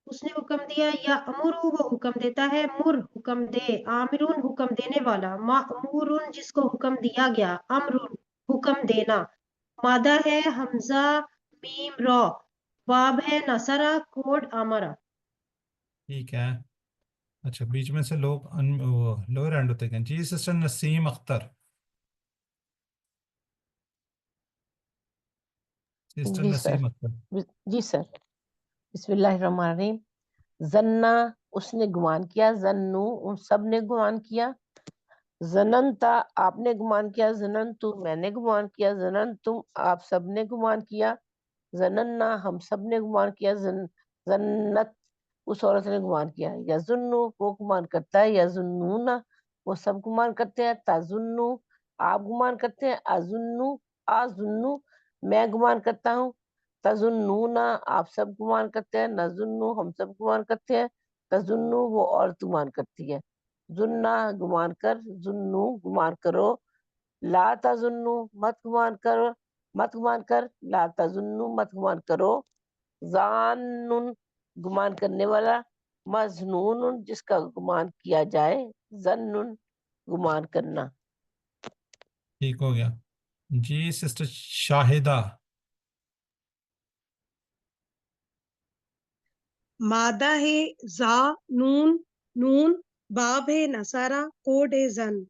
उसने हुक्म दिया, या अमुरु वो हुक्म देता है, मुर हुक्म दे, आमिरुन हुक्म देने वाला, मामूरुन जिसको हुक्म दिया गया, अमरुन हुक्म देना। मादा है हमजा मीम रो, बाब है नसरा, कोड अमरा। ठीक है। अच्छा, बीच में से लोग लोअर एंड होते गए। जी सिस्टर नसीम अख्तर, सिस्टर जी सर। नसीम अख्तर, जी सर। बिस्मिल्लाहिर्रहमानिर्रहीम। जन्ना उसने गुमान किया, जन्नू उन सब ने गुमान किया, जननता आपने गुमान किया, जननतु मैंने गुमान किया, जननतुम आप सब ने गुमान किया, जनन्ना हम सब ने गुमान किया, जन्नत उस औरत ने गुमान किया, यजुन्नु वो गुमान करता है, यजुन्नूना वो सब गुमान करते हैं, ताजुन्नु आप गुमान करते हैं, अजुन्नु आजुन्नु मैं गुमान करता हूँ, तजुन्नूना आप सब गुमान करते हैं, नजुन्नु हम सब गुमान करते हैं, तजुन्नु वो औरत गुमान करती है, जुन्ना गुमान कर, जुन्नु गुमान करो, ला तजुन्नु मत गुमान करो, मत गुमान कर, ला तजुन्नु मत गुमान करो, जानुन गुमान करने वाला, मजनून जिसका गुमान किया जाए, जन्नुन गुमान करना। ठीक हो गया। जी सिस्टर शाहिदा, मादा है जा नून नून, बाब है नसारा, कोड है जन,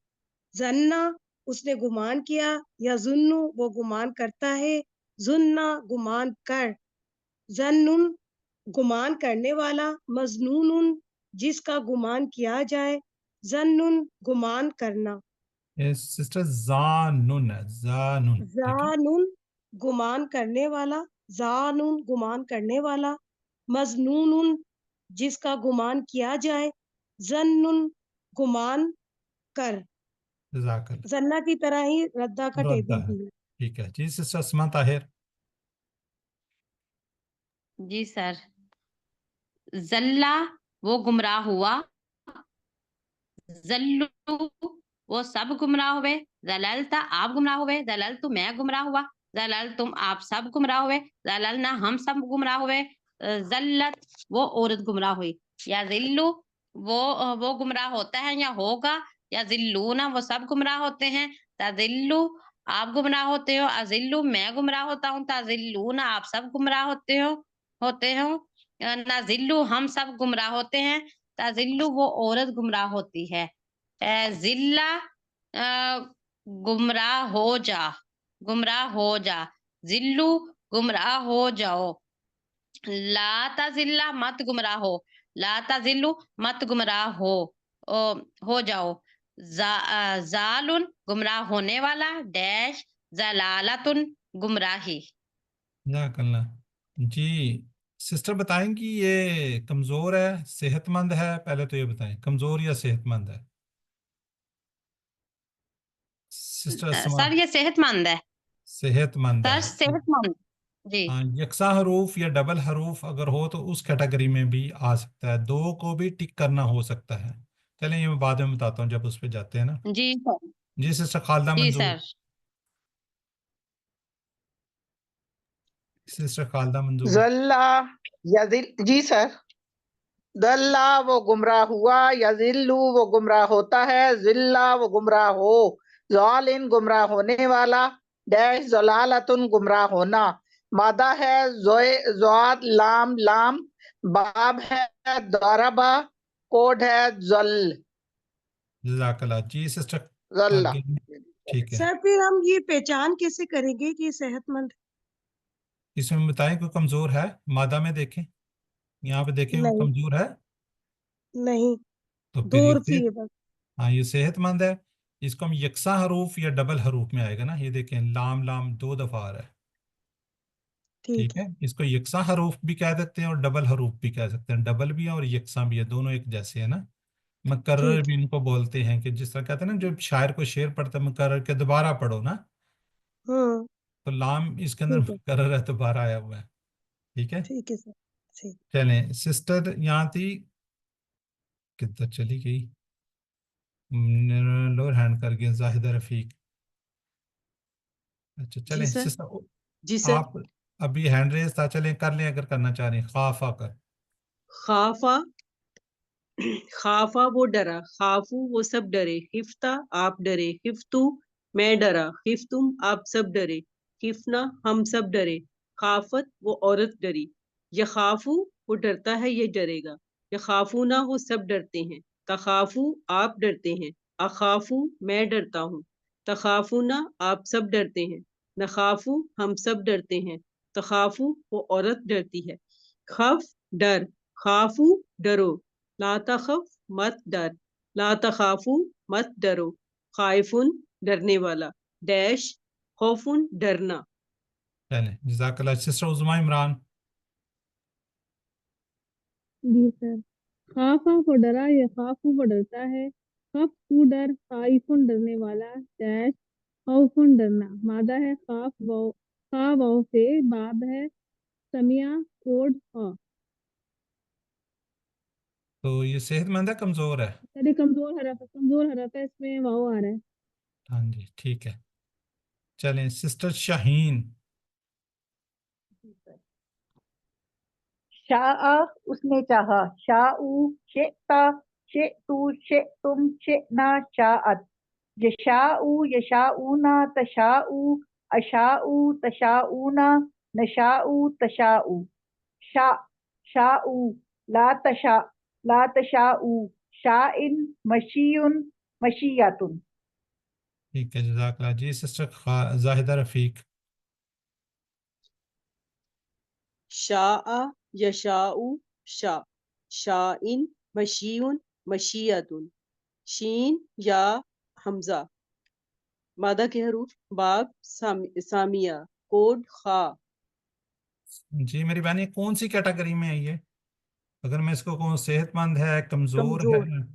जन्ना उसने गुमान किया, या जुन्नु वो गुमान करता है, जुन्ना गुमान कर, जन्नुन गुमान करने वाला, मजनूनुन जिसका गुमान किया जाए, जन्नुन गुमान करना, ये सिस्टर जानून है, जानून, ठीक है, जानून गुमान करने वाला, जानून गुमान करने वाला, मजनूनुन जिसका गुमान किया जाए, जन्नुन गुमान कर। जज़ाकल्लाह। जन्ना की तरह ही रद्दा का रद्दा टेबल है, भी है। ठीक है। जी सिस्टर अस्मा ताहिर, जी सर। जल्ला वो गुमराह हुआ, जल्लू वो सब गुमराह हुए, जललता आप गुमराह हुए, जललतु मैं गुमराह हुआ, जललतुम आप सब गुमराह हुए, जललना हम सब गुमराह हुए, जल्लत वो औरत गुमराह हुई, या जिल्लू वो गुमराह होता है या होगा, या जिल्लूना वो सब गुमराह होते हैं, तजिल्लु आप गुमराह होते हो, अजिल्लु मैं गुमराह होता हूँ, तजिल्लूना आप सब गुमराह होते हो, नजिल्लु हम सब गुमराह होते हैं, तजिल्लु वो औरत गुमराह होती है, जिल्ला गुमराह हो जा, जिल्लू गुमराह हो जाओ, ला ताजिल्ला मत गुमराह हो, ला ताजिल्लु मत गुमराह हो जाओ, जालुन गुमराह होने वाला, डैश जलालतुन गुमराही। जज़ाकल्लाह। जी सिस्टर बताएं कि ये कमजोर है सेहतमंद है, पहले तो ये बताएं कमजोर या सेहतमंद है सिस्टर अस्मा? सर ये सेहतमंद है, सेहतमंद सर है। सेहतमंद जी। हाँ, यकसा हरूफ या डबल हरूफ अगर हो तो उस कैटेगरी में भी आ सकता है, दो को भी टिक करना हो सकता है। चलें ये मैं बाद में बताता हूँ जब उस पे जाते हैं ना। जी सर, जी सिस्टर खालदा जी मंजूर, सर। सिस्टर खालदा मंजूर। जल्ला यजिल, जी सर। दल्ला वो गुमराह हुआ, यजिल्लु वो गुमराह होता है, जिल्ला वो गुमराह हो, ज़ालिन गुमराह होने वाला, डैश ज़लालतुन गुमराह होना, मादा है ज़ोए ज़ाद लाम लाम, बाब है दरबा, कोड है जल जज़ाकल्लाह। जी सिस्टर जल्ला। आगे ठीक है। सर फिर हम ये पहचान कैसे करेंगे कि ये सेहतमंद इसमें बताएं कोई कमजोर है, मादा में देखें, यहाँ पे देखें वो नहीं? कमजोर है नहीं, तो फिर दो ये उर्फी है बस। हाँ ये सेहतमंद है। इसको हम यकसा हरूफ या डबल हरूफ में आएगा ना, ये देखें लाम लाम दो दफा आ रहा है, ठीक ठीक है। इसको यकसा हरूफ भी कह सकते हैं और डबल हरूफ भी कह सकते हैं, डबल भी है और यकसा भी है, दोनों एक जैसे है ना। मकर्रर ठीक भी इनको बोलते हैं, कि जिस तरह कहते हैं ना जब शायर को शेर पढ़ता है मुकर्रर के दोबारा पढ़ो ना, हम्म, तो लाम इसके अंदर ठीक है, मुकर्रर है, दोबारा आया हुआ है, ठीक है। ठीक है सर, ठीक। चलें सिस्टर यहाँ थी, किधर चली गई, लोअर हैंड कर गया जाहिदा रफीक। अच्छा जी चलें सर, सिस्टर जी सर। आप अभी हैंड रेज था, चलें कर लें अगर करना चाह रहे हैं, खाफा कर। खाफा खाफा वो डरा, खाफू वो सब डरे, हिफ्ता आप डरे, हिफ्तू मैं डरा, हिफ्तुम आप सब डरे, हिफना हम सब डरे, खाफत वो औरत डरी, यखाफू वो डरता है ये डरेगा, यखाफूना वो सब डरते हैं, तखाफू आप डरते हैं, अखाफू मैं डरता हूँ, तखाफूना आप सब डरते हैं, नखाफू हम सब डरते हैं, तखाफू वो औरत डरती है, खफ डर, खाफू डरो, ला तखफ मत डर, ला तखाफू मत डरो, खाइफुन डरने वाला, डैश खौफुन डरना। चलें जज़ाकल्लाह। सिस्टर उज़मा इमरान। जी सर। खाफा को डरा, या खाफू को डरता है, खफ तू डर, खाइफुन डरने वाला, डैश खौफुन डरना, मादा है खाफ वाव, खा वाव से, बाब है समिया कोड हा। तो ये सेहतमंद है कमजोर है? चलिए कमजोर हरफ है, इसमें वाव आ रहा है। हाँ जी ठीक है। चलें सिस्टर शाहीन। शाआ उसने चाहा, शाऊ शेता शेतु शेतुम शेना शाअत, यशाऊ यशाऊना तशाऊ अशाऊ तशाऊना नशाऊ तशाऊ, शा शाऊ ला तशाऊ शाइन मशीयुन मशीयातुन। ठीक है जज़ाकल्लाह। जी सिस्टर जाहिदा रफीक। शाआ यशाऊ शा, शाइन मशीउन मशीयतुन, शीन या हमजा, मादा के हरूफ बाब सामिया कोड खा। जी मेरी बहन ये कौन सी कैटेगरी में है ये, अगर मैं इसको कहूँ सेहतमंद है, कमजोर है? कमजोर,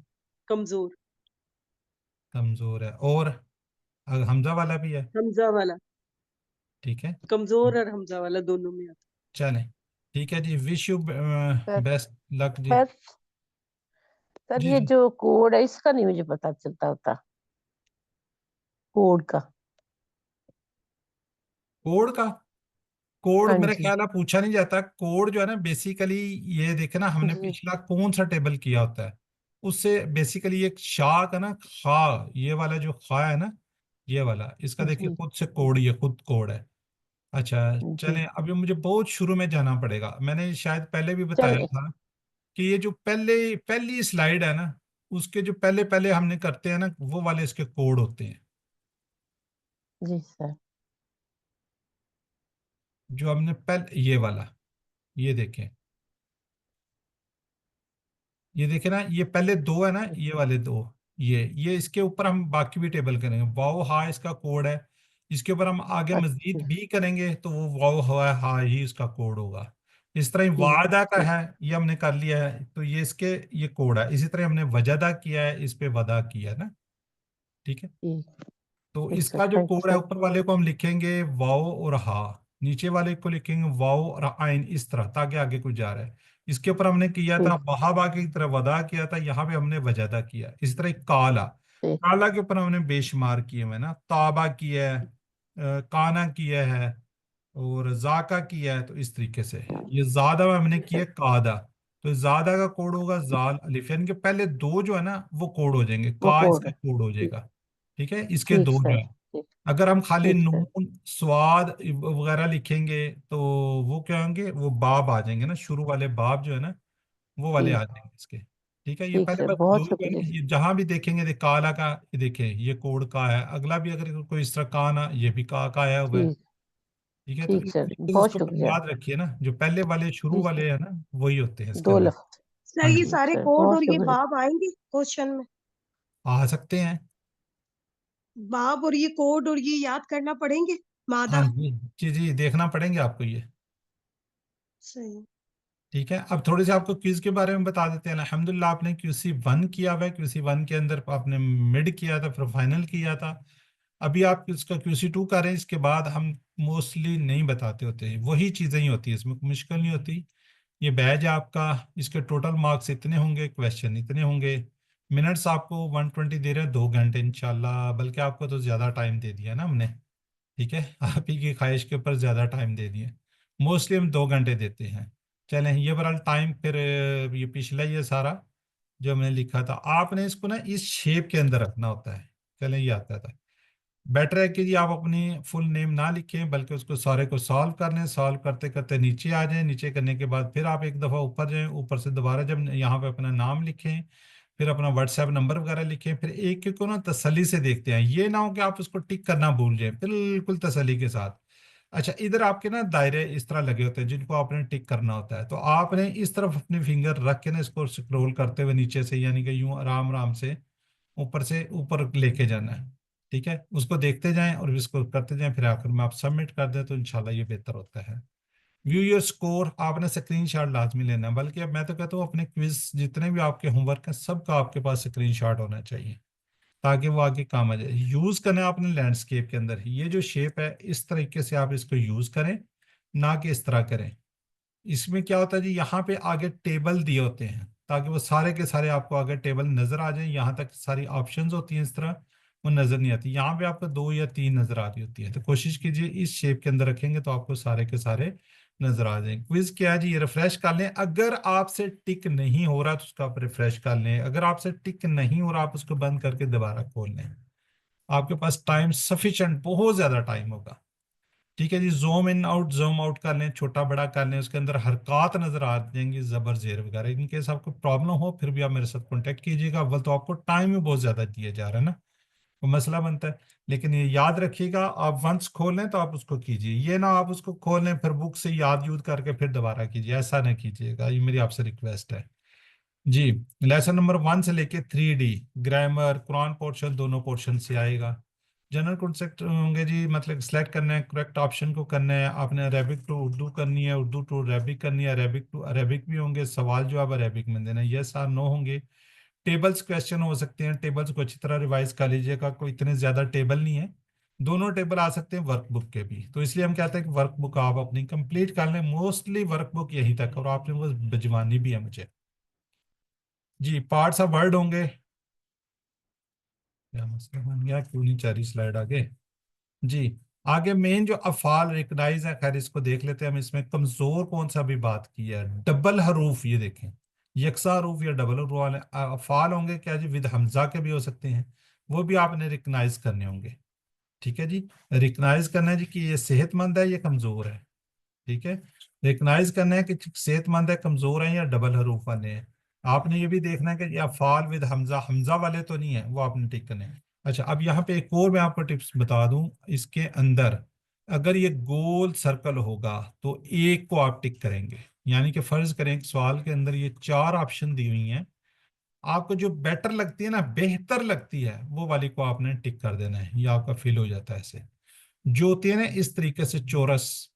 कमजोर, कमजोर है, और हमजा वाला भी है, हमजा वाला, ठीक है। कमजोर और हमजा वाला दोनों में आता। चलें ठीक है जी, wish you sir best luck जी। सर सर जी ये जी जो कोड है इसका नहीं मुझे पता चलता होता, कोड का। कोड का, कोड हाँ मेरा जी ख्याल है पूछा नहीं जाता, कोड जो है ना बेसिकली ये देखे ना हमने जी पिछला कौन सा टेबल किया होता है, اس سے بیسیکلی ایک شا کا نا خا، یہ والا جو خا ہے نا، یہ والا اس کا دیکھیے جی خود سے کوڈ، یہ خود کوڈ ہے. اچھا جی چلیں، ابھی مجھے بہت شروع میں جانا پڑے گا. میں نے شاید پہلے بھی بتایا چلے تھا کہ یہ جو پہلی سلائیڈ ہے نا، اس کے جو پہلے ہم نے کرتے ہیں نا، وہ والے اس کے کوڈ ہوتے ہیں جی سر. جو ہم نے یہ والا، یہ دیکھیں نا، یہ پہلے دو ہے نا، یہ والے دو، یہ اس کے اوپر ہم باقی بھی ٹیبل کریں گے. واو ہا اس کا کوڈ ہے. اس کے اوپر ہم آگے اچھا مزید بھی کریں گے تو وہ واو ہا ہی اس کا کوڈ ہوگا. اس طرح ہی ٹھیک وعدہ کا ہے، یہ ہم نے کر لیا ہے تو یہ اس کے یہ کوڈ ہے. اسی طرح ہم نے وجدہ کیا ہے، اس پہ ودا کیا ہے نا. ٹھیک ہے، ٹھیک تو ٹھیک اس سر. کا جو تھینک یو کوڈ ہے سر. اوپر والے کو ہم لکھیں گے واو اور ہا، نیچے والے کو لکھیں گے واو اور آئین، اس طرح تاکہ آگے کوئی جا رہا ہے. اس کے اوپر ہم نے کیا تھا ٹھیک وہابا کی طرح ودا کیا تھا، یہاں پہ ہم نے وجدہ کیا. اسی طرح کالا، ٹھیک کالا کے اوپر ہم نے بے شمار کیے ہوئے نا، تابا کیا ہے، کانا کیا ہے اور زاکا کیا ہے. تو اس طریقے سے یہ زیادہ میں ہم نے کیا قادا، تو زیادہ کا کوڈ ہوگا زال الف، یعنی کہ پہلے دو جو ہے نا وہ کوڈ ہو جائیں گے، وہ کا اس کوڈ کا ہے. کوڈ ہو جائے ٹھیک گا. ٹھیک ہے، اس کے ٹھیک دو جو سر. ہے. ٹھیک اگر ہم خالی ٹھیک سر. نون سواد وغیرہ لکھیں گے تو وہ کیا ہوں گے، وہ باب آ جائیں گے نا، شروع والے باب جو ہے نا وہ والے ٹھیک آ جائیں گے اس کے. ٹھیک ہے، یہ ٹھیک پہلے سر. بس دو بہت ہی شکریہ. یہ جہاں بھی دیکھیں گے کالا کا، یہ دیکھیں یہ کوڈ کا ہے. اگلا بھی اگر کوئی اس طرح کا نا، یہ بھی کا آیا ہوا ہے. ٹھیک ٹھیک ہے، تو ٹھیک اس سر. طریقے سے اس بہت کو شکریہ. یاد رکھیے نا، جو پہلے والے شروع جی سر. والے ہیں نا وہی ہوتے ہیں اس کے دو اندر. لفظ. سر ہاں یہ جی، ٹھیک سارے سر. کوڈ بہت اور یہ شکریہ. باب آئیں گے کوشچن میں؟ آ سکتے ہیں. باب اور یہ کوڈ اور یہ یاد کرنا پڑیں گے؟ ہاں مادہ جی جی جی، دیکھنا پڑیں گے آپ کو یہ. صحیح. ٹھیک ہے، اب تھوڑے سے آپ کو کوئز کے بارے میں بتا دیتے ہیں. الحمدللہ آپ نے QC1 کیا ہوا ہے، QC1 کے اندر آپ نے مڈ کیا تھا، پھر فائنل کیا تھا. ابھی آپ اس کا QC2 کر رہے ہیں. اس کے بعد ہم موسٹلی نہیں بتاتے ہوتے ہیں، وہی چیزیں ہی ہوتی ہیں، اس میں کوئی مشکل نہیں ہوتی. یہ بیج ہے آپ کا، اس کے ٹوٹل مارکس اتنے ہوں گے، کویشچن اتنے ہوں گے. منٹس آپ کو 120 دے رہے ہیں، 2 گھنٹے انشاءاللہ، بلکہ آپ کو تو زیادہ ٹائم دے دیا نا ہم نے. ٹھیک ہے، آپ ہی کی خواہش کے اوپر زیادہ ٹائم دے دیے. موسٹلی ہم 2 گھنٹے دیتے ہیں. چلیں، یہ برحال ٹائم پھر یہ پچھلا یہ سارا جو میں نے لکھا تھا، آپ نے اس کو نا اس شیپ کے اندر رکھنا ہوتا ہے. چلیں، یہ آتا تھا. بیٹر ہے کہ جی آپ اپنی فل نیم نہ لکھیں، بلکہ اس کو سارے کو سالو کر لیں. سالو کرتے کرتے نیچے آ جائیں، نیچے کرنے کے بعد پھر آپ ایک دفعہ اوپر جائیں، اوپر سے دوبارہ جب یہاں پہ اپنا نام لکھیں، پھر اپنا واٹس ایپ نمبر وغیرہ لکھیں، پھر ایک ایک کو نا تسلی سے دیکھتے ہیں. یہ نہ ہو کہ آپ اس کو ٹک کرنا بھول جائیں، بالکل تسلی کے ساتھ. اچھا، ادھر آپ کے نا دائرے اس طرح لگے ہوتے ہیں جن کو آپ نے ٹک کرنا ہوتا ہے. تو آپ نے اس طرف اپنی فنگر رکھ کے نا اس کو سکرول کرتے ہوئے نیچے سے، یعنی کہ یوں آرام آرام سے اوپر لے کے جانا ہے. ٹھیک ہے، اس کو دیکھتے جائیں اور اس کو کرتے جائیں، پھر آخر میں آپ سبمٹ کر دیں تو انشاءاللہ یہ بہتر ہوتا ہے. ویو یور اسکور، آپ نے اسکرین شاٹ لازمی لینا ہے، بلکہ اب میں تو کہتا ہوں اپنے کوئز جتنے بھی آپ کے ہوم ورک ہیں سب کا آپ کے پاس اسکرین شاٹ ہونا چاہیے تاکہ وہ آگے کام آ جائے. یوز کرنا آپ نے لینڈسکیپ کے اندر، یہ جو شیپ ہے اس طریقے سے آپ اس کو یوز کریں، نہ کہ اس طرح کریں. اس میں کیا ہوتا ہے جی، یہاں پہ آگے ٹیبل دیے ہوتے ہیں تاکہ وہ سارے کے سارے آپ کو آگے ٹیبل نظر آ جائیں. یہاں تک ساری آپشنز ہوتی ہیں، اس طرح وہ نظر نہیں آتی. یہاں پہ آپ کو 2 یا 3 نظر آ رہی ہوتی ہے. تو کوشش کیجئے اس شیپ کے اندر رکھیں گے تو آپ کو سارے کے سارے نظر آ جائیں. کوئز کیا ہے جی، یہ ریفریش کر لیں. اگر آپ سے ٹک نہیں ہو رہا تو اس کو آپ ریفریش کر لیں. اگر آپ سے ٹک نہیں ہو رہا آپ اس کو بند کر کے دوبارہ کھول لیں. آپ کے پاس ٹائم سفیشینٹ، بہت زیادہ ٹائم ہوگا. ٹھیک ہے جی، zoom in out zoom out کر لیں، چھوٹا بڑا کر لیں. اس کے اندر حرکات نظر آ جائیں گی، زبر زیر وغیرہ. ان کیس آپ کو پرابلم ہو پھر بھی آپ میرے ساتھ کانٹیکٹ کیجیے گا. اول تو آپ کو ٹائم ہی بہت زیادہ دیا جا رہا ہے نا، وہ مسئلہ بنتا ہے. لیکن یہ یاد رکھیے گا، آپ ونس کھول لیں تو آپ اس کو کیجیے. یہ نہ آپ اس کو کھول لیں پھر بک سے یاد یود کر کے پھر دوبارہ کیجیے، ایسا نہ کیجیے گا. یہ میری آپ سے ریکویسٹ ہے جی. لیسن نمبر 1 سے لے کے 3D، گرامر، قرآن پورشن، دونوں پورشن سے آئے گا. جنرل کنسیپٹ ہوں گے جی، مطلب سلیکٹ کرنا ہے، کریکٹ آپشن کو کرنا ہے. آپ نے عربک ٹو اردو کرنی ہے، اردو ٹو عربک کرنی ہے، عربک ٹو عربک بھی ہوں گے. سوال جو آپ عربک میں دینا ہے، یس اور نو ہوں گے. ٹیبلز کویشچن ہو سکتے ہیں، ٹیبلز کو اچھی طرح ریوائز کر لیجیے گا. کوئی اتنے زیادہ ٹیبل نہیں ہے، دونوں ٹیبل آ سکتے ہیں ورک بک کے بھی. تو اس لیے ہم کہتے ہیں کہ ورک بک آپ اپنی کمپلیٹ کر لیں. موسٹلی ورک بک یہیں تک، اور آپ نے وہ بھجوانی بھی ہے مجھے جی. پارٹس آف ورڈ ہوں گے. کیا مسئلہ بن گیا، کیوں نہیں چاری سلائیڈ آگے جی. آگے مین جو افعال ریکگنائز ہے، خیر اس کو دیکھ لیتے ہیں ہم. اس میں کمزور کون سا بھی بات کی ہے، ڈبل حروف. یہ دیکھیں यकसा हरूफ या डबल हरूफ वाले अफ़ाल होंगे क्या जी, विद हमजा के भी हो सकते हैं, वो भी आपने रिकग्नाइज करने होंगे। ठीक है जी, रिकग्नाइज करना है जी कि ये सेहतमंद है, ये कमजोर है। ठीक है, रिकग्नाइज करना है कि सेहतमंद है, कमजोर है या डबल हरूफ वाले हैं। आपने ये भी देखना है कि ये अफ़ाल विद हमजा, हमजा वाले तो नहीं है, वो आपने टिक करने हैं। अच्छा, अब यहाँ पे एक और मैं आपको टिप्स बता दूं, इसके अंदर अगर ये गोल सर्कल होगा तो एक को आप टिक करेंगे। यानी कि फर्ज करें कि सवाल के अंदर ये 4 ऑप्शन दी हुई हैं, आपको जो बेटर लगती है ना, बेहतर लगती है, वो वाली को आपने टिक कर देना है, ये आपका फिल हो जाता है ऐसे। जो होती है ना इस तरीके से चौरस,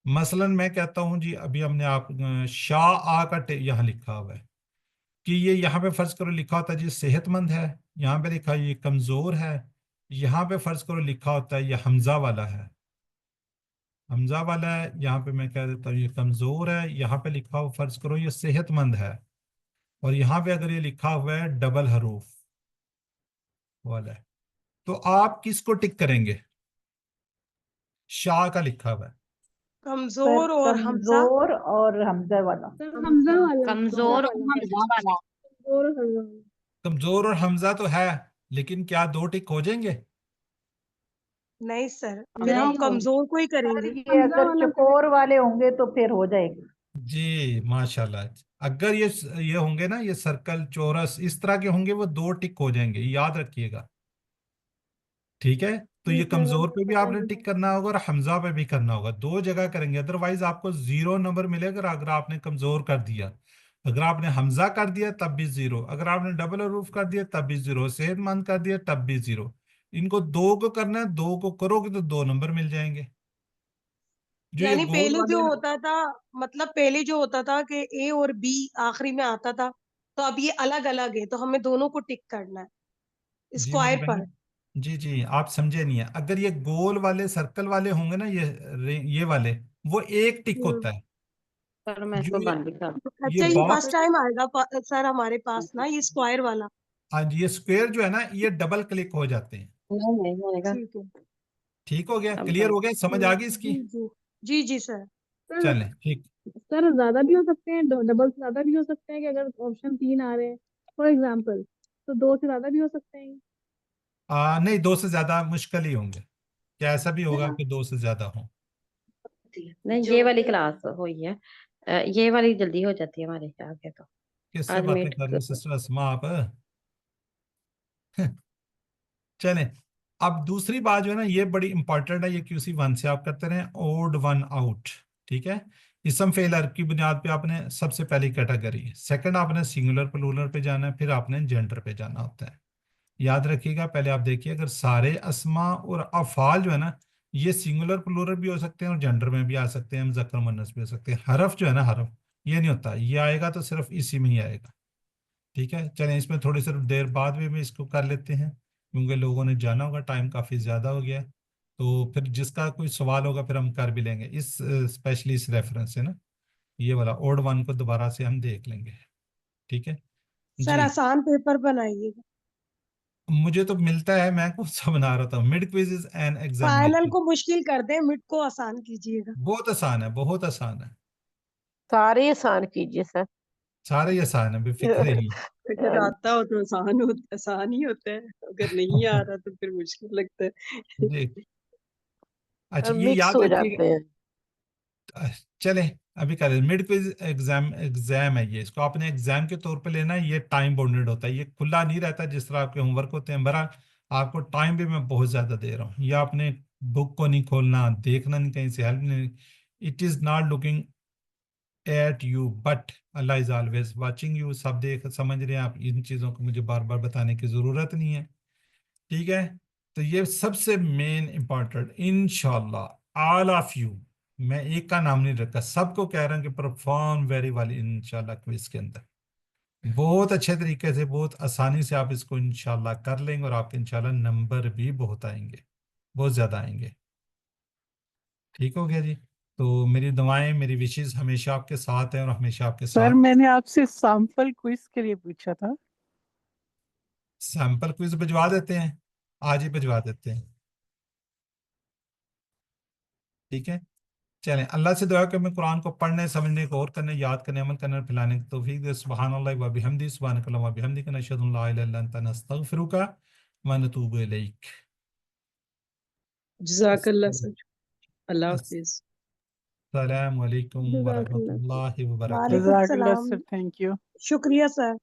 मसलन मैं कहता हूं जी, अभी हमने आप शाह आ का यहाँ लिखा हुआ है कि ये यहाँ पे फर्ज करो लिखा होता है जी सेहतमंद है, यहाँ पे लिखा है ये कमजोर है, यहाँ पे फर्ज करो लिखा होता है ये हमजा वाला है, हमजा वाला है, यहाँ पे मैं कह देता हूँ ये कमजोर है, यहाँ पे लिखा हुआ फर्ज करो ये सेहतमंद है, और यहाँ पे अगर ये लिखा हुआ है डबल हरूफ वाला है, तो आप किसको टिक करेंगे? शाह का लिखा हुआ है। सर कमजोर और हमजा, कमजोर और हमजा वाला। सर हमजा वाला, कमजोर और हमजा हमजा वाला। कमजोर और हमजा वाला। कमजोर और हमजा तो है, लेकिन क्या 2 टिक हो जाएंगे? नहीं सर, फिर हम नहीं होंगे। कमजोर को ही सर करेंगे। ये अगर चकोर वाले होंगे तो फिर हो जाएगी। जी माशाल्लाह, अगर ये होंगे ना, ये सर्कल चौरस इस तरह के होंगे, वो 2 टिक हो जाएंगे, याद रखिएगा। ठीक है, तो ये कमजोर पे भी आपने टिक करना होगा और हमजा पे भी करना होगा, 2 जगह करेंगे, अदरवाइज आपको 0 नंबर मिलेगा अगर आपने कमजोर कर दिया। अगर आपने हमजा कर दिया तब भी 0, अगर आपने डबल हरूफ कर दिया तब भी 0, सेहतमंद कर दिया तब भी 0। इनको 2 को करना है, 2 को करोगे तो 2 नंबर मिल जाएंगे। जो ये यानी गोल पहले वाले जो हैं, होता था, मतलब पहले जो होता था कि ए और बी आखिरी में आता था, तो अब ये अलग अलग है, तो हमें दोनों को टिक करना है जी मेरी स्क्वायर बहन, पर। जी आप समझे नहीं है, अगर ये गोल वाले सर्कल वाले होंगे ना, ये वाले, वो एक टिक होता है। सर मैं जो इसको बंद ही कर ये अच्छा, ये बॉक्स, फर्स्ट टाइम आएगा सर हमारे पास ना ये स्क्वायर वाला। हाँ जी, ये स्क्वायर जो है ना, ये डबल क्लिक हो जाते हैं। नहीं होएगा। ठीक है। ठीक हो गया, अब क्लियर बंद। हो गया, समझ आ गई इसकी? जी जी जी जी सर। सर चलें ठीक। सर ज्यादा भी हो सकते हैं, डबल से ज्यादा भी हो सकते हैं कि अगर ऑप्शन 3 आ रहे हैं फॉर एग्जाम्पल, तो 2 से ज्यादा भी हो सकते हैं। नहीं, 2 से ज्यादा मुश्किल ही होंगे, क्या ऐसा भी होगा कि 2 से ज्यादा हो? नहीं ये वाली क्लास हुई है। ये वाली जल्दी हो जाती है हमारे यहाँ के तो। किससे आज बातें मीट कर रहे हो सिस्टर अस्मा आप? चलें, अब दूसरी बात जो है ना, ये बड़ी इंपॉर्टेंट है, ये QC1 से आप करते रहें, ओड वन आउट। ठीक है, इसम फेलर की बुनियाद पे आपने सबसे पहली कैटेगरी, सेकंड आपने सिंगुलर प्लूरल पे जाना है, फिर आपने जेंडर पे जाना होता है। याद रखिएगा, पहले आप देखिए, अगर सारे अस्मा और अफ़ाल जो है ना, ये सिंगुलर प्लूरल भी हो सकते हैं और जेंडर में भी आ सकते हैं, मुज़क्कर मुन्नस भी हो सकते हैं। हरफ जो है ना, हरफ ये नहीं होता, ये आएगा तो सिर्फ इसी में ही आएगा। ठीक है, चलें, इसमें थोड़ी सी देर बाद भी इसको कर लेते हैं, क्योंकि लोगों ने जाना होगा, टाइम काफ़ी ज़्यादा हो गया है। तो फिर जिसका कोई सवाल होगा फिर हम कर भी लेंगे इस, स्पेशली इस रेफरेंस से ना, ये वाला ओड वन को दोबारा से हम देख लेंगे। ठीक है सर जी, आसान पेपर बनाइएगा। मुझे तो मिलता है, मैं कौन सा बना रहा था, mid quiz and final examination. को मुश्किल कर दे, मिड को आसान कीजिएगा। बहुत आसान है, बहुत आसान है, सारे आसान कीजिए सर। सारे ही आसान है, बेफिक्र रहिए। अगर आता हो तो आसान ही होता है, अगर नहीं आ रहा तो फिर मुश्किल लगता है। जी, अच्छा, ये मिक्स याद हो रखिएगा। जाते हैं। चले, अभी कर रहे मिड क्विज एग्जाम, एग्जाम है ये, इसको आपने एग्जाम के तौर पे लेना है, ये टाइम बाउंडेड होता है, ये खुला नहीं रहता जिस तरह आपके होमवर्क होते हैं। बहरहाल आपको टाइम भी मैं बहुत ज्यादा दे रहा हूँ, ये आपने बुक को नहीं खोलना, देखना नहीं, कहीं से हेल्प नहीं, it is not looking at you but Allah is always watching you. सब देख समझ रहे हैं आप, इन चीज़ों को मुझे बार बार बताने की ज़रूरत नहीं है। ठीक है, तो ये सबसे मेन इंपॉर्टेंट, इंशाल्लाह ऑल ऑफ यू, मैं एक का नाम नहीं रखा, सबको कह रहा हूँ कि परफॉर्म वेरी वेल इंशाल्लाह क्विज के अंदर, बहुत अच्छे तरीके से, बहुत आसानी से आप इसको इंशाल्लाह कर लेंगे, और आपके इंशाल्लाह नंबर भी बहुत आएंगे, बहुत ज़्यादा आएंगे। ठीक हो गया जी, तो मेरी दुआएं, मेरी विशेष हमेशा आपके साथ हैं और हमेशा आपके सर साथ। मैंने आपसे सैंपल क्विज के लिए पूछा था। सैंपल क्विज भिजवा देते हैं, आज ही भिजवा देते हैं। ठीक है, چلیں اللہ سے دعا کہ ہمیں قرآن کو پڑھنے سمجھنے کو اور کرنے یاد کرنے عمل کرنے اور پھیلانے کی توفیق دے. سبحان اللہ و بحمدہ سبحانک اللہم و بحمدک نشہد ان لا الہ الا انت نستغفرک و نتوب الیک. جزاک اللہ سر. اللہ حافظ. السلام علیکم جزاک ورحمۃ اللہ. اللہ وبرکاتہ. وعلیکم جزاک اللہ السلام. سر. Thank you. شکریہ سر.